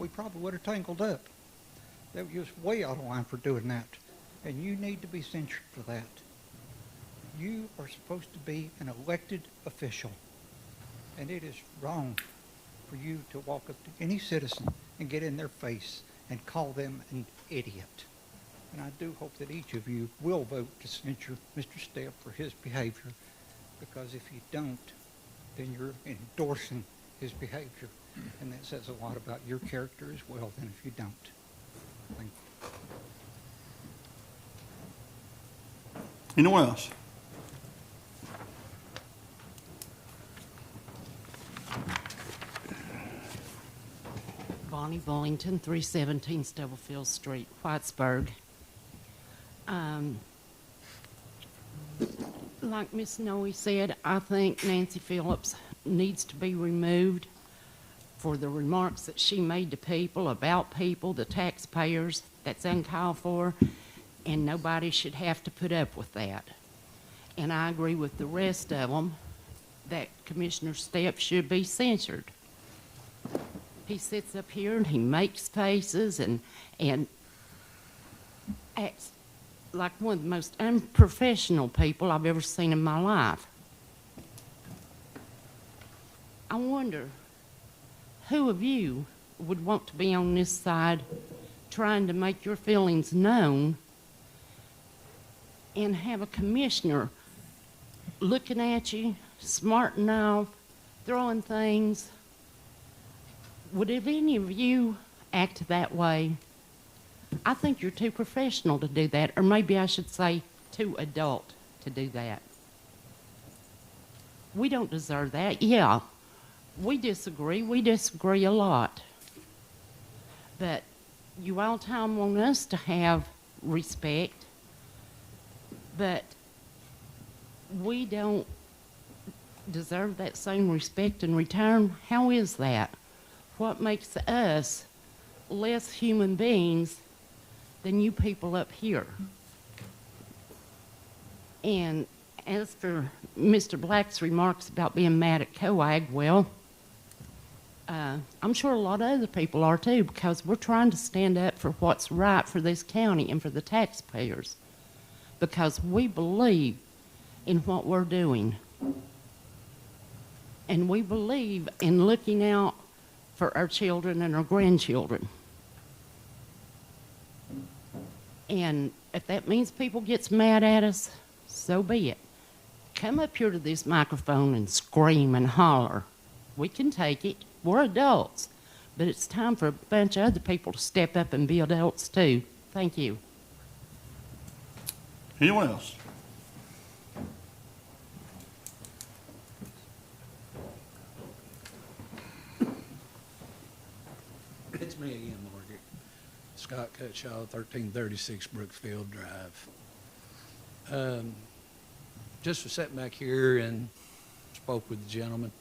we probably would have tangled up. That was just way out of line for doing that. And you need to be censured for that. You are supposed to be an elected official. And it is wrong for you to walk up to any citizen and get in their face and call them an idiot. And I do hope that each of you will vote to censure Mr. Stepp for his behavior, because if you don't, then you're endorsing his behavior. And that says a lot about your character as well than if you don't. Thank you. Anyone else? Bonnie Bullington, 317 Stubblefield Street, Whitesburg. Like Miss Noe said, I think Nancy Phillips needs to be removed for the remarks that she made to people, about people, the taxpayers. That's uncalled for, and nobody should have to put up with that. And I agree with the rest of them that Commissioner Stepp should be censured. He sits up here and he makes faces and acts like one of the most unprofessional people I've ever seen in my life. I wonder who of you would want to be on this side trying to make your feelings known and have a commissioner looking at you, smarting off, throwing things. Would any of you act that way? I think you're too professional to do that, or maybe I should say too adult to do that. We don't deserve that. Yeah, we disagree a lot. But you all time want us to have respect, but we don't deserve that same respect in return. How is that? What makes us less human beings than you people up here? And as for Mr. Black's remarks about being mad at COAG, well, I'm sure a lot of other people are too, because we're trying to stand up for what's right for this county and for the taxpayers, because we believe in what we're doing. And we believe in looking out for our children and our grandchildren. And if that means people gets mad at us, so be it. Come up here to this microphone and scream and holler. We can take it. We're adults. But it's time for a bunch of other people to step up and be adults too. Thank you. Anyone else? It's me again, Margaret. Scott Cutshaw, 1336 Brookfield Drive. Just for sitting back here and spoke with the gentleman.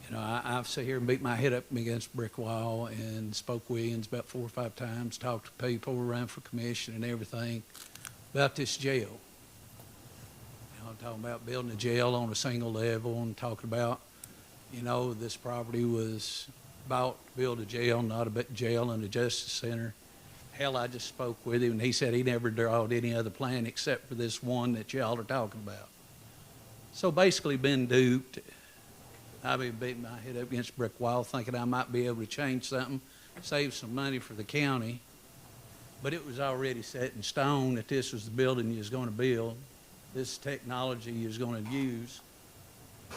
You know, I've sat here and beat my head up against a brick wall and spoke Williams about 4 or 5 times, talked to people, ran for commission and everything about this jail. You know, I'm talking about building a jail on a single level and talking about, you know, this property was bought to build a jail, not a jail and a justice center. Hell, I just spoke with him and he said he never drawed any other plan except for this one that y'all are talking about. So basically been duped. I've been beating my head up against a brick wall thinking I might be able to change something, save some money for the county. But it was already set in stone that this was the building you was going to build, this technology you was going to use.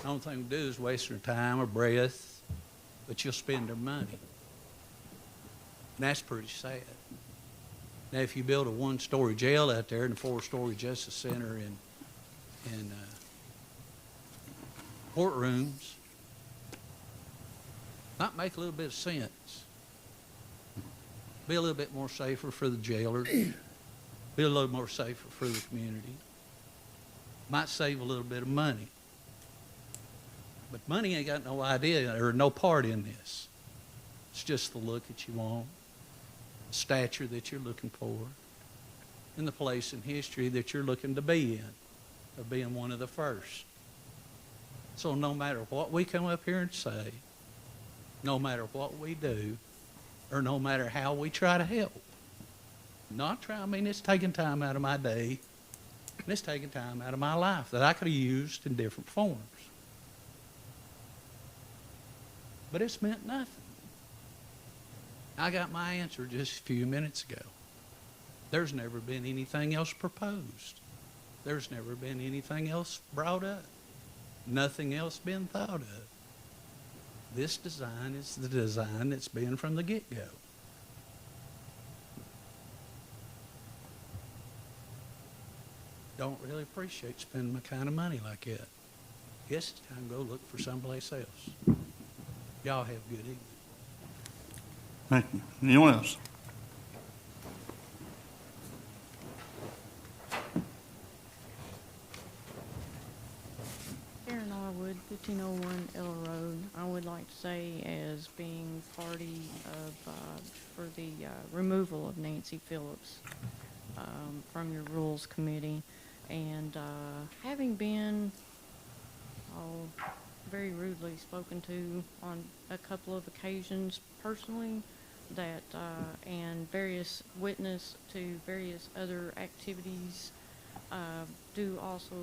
The only thing we do is waste their time or breath, but you'll spend their money. And that's pretty sad. Now, if you build a 1-story jail out there and a 4-story justice center and courtrooms, might make a little bit of sense. Be a little bit more safer for the jailers. Be a little more safer for the community. Might save a little bit of money. But money ain't got no idea or no part in this. It's just the look that you want, the stature that you're looking for, and the place in history that you're looking to be in, of being one of the first. So no matter what we come up here and say, no matter what we do, or no matter how we try to help. I mean, it's taking time out of my day, and it's taking time out of my life that I could have used in different forms. But it's meant nothing. I got my answer just a few minutes ago. There's never been anything else proposed. There's never been anything else brought up. Nothing else been thought of. This design is the design that's been from the get-go. Don't really appreciate spending my kind of money like that. Guess it's time to go look for someplace else. Y'all have a good evening. Thank you. Anyone else? Karen Norwood, 1501 Ella Road. I would like to say, as being party of, for the removal of Nancy Phillips from your Rules Committee, and having been very rudely spoken to on a couple of occasions personally, that and various witness to various other activities, do also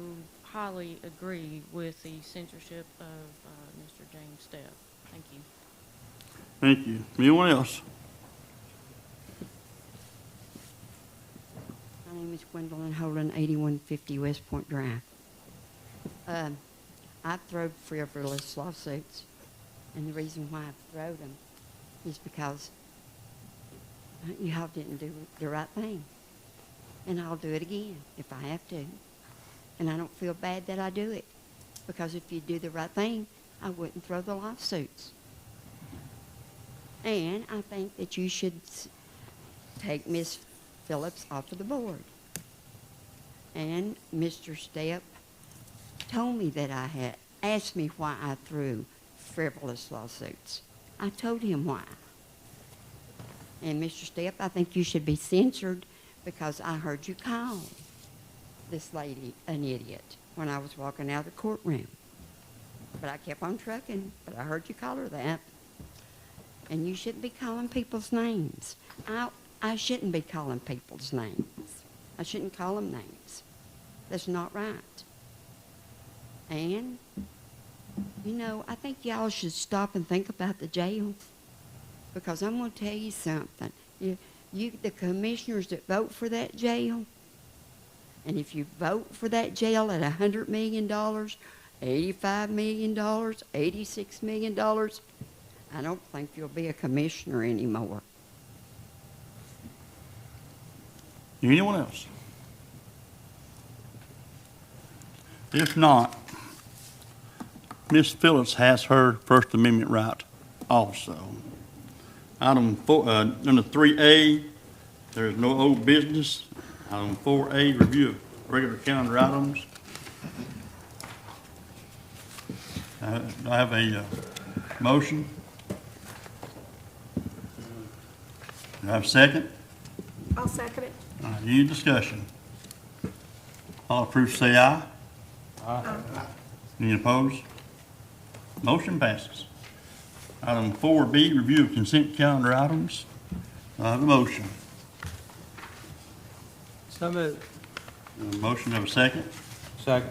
highly agree with the censorship of Mr. James Stepp. Thank you. Thank you. Anyone else? My name is Gwendolyn Holden, 8150 West Point Drive. I throw frivolous lawsuits, and the reason why I throw them is because y'all didn't do the right thing. And I'll do it again if I have to. And I don't feel bad that I do it, because if you do the right thing, I wouldn't throw the lawsuits. And I think that you should take Miss Phillips off of the board. And Mr. Stepp told me that I had asked me why I threw frivolous lawsuits. I told him why. And Mr. Stepp, I think you should be censored, because I heard you call this lady an idiot when I was walking out of the courtroom. But I kept on trucking, but I heard you call her that. And you shouldn't be calling people's names. I shouldn't be calling people's names. I shouldn't call them names. That's not right. And, you know, I think y'all should stop and think about the jail. Because I'm going to tell you something. The commissioners that vote for that jail, and if you vote for that jail at $100 million, $85 million, $86 million, I don't think you'll be a commissioner anymore. Anyone else? If not, Ms. Phillips has her First Amendment right also. Item 4, under 3A, there is no old business. Item 4A, review of regular calendar items. I have a motion. Do I have a second? I'll second it. All right, any discussion? All approved say aye. Aye. Any opposed? Motion passes. Item 4B, review of consent calendar items. I have a motion. So moved. A motion, have a second? Second.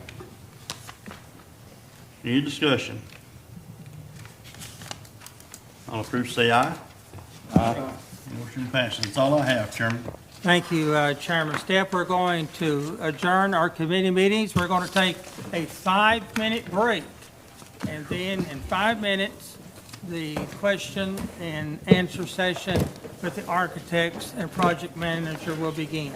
Any discussion? All approved say aye. Aye. Motion passes. That's all I have, Chairman. Thank you, Chairman Stepp. We're going to adjourn our committee meetings. We're going to take a 5-minute break. And then in 5 minutes, the question and answer session with the architects and project manager will begin.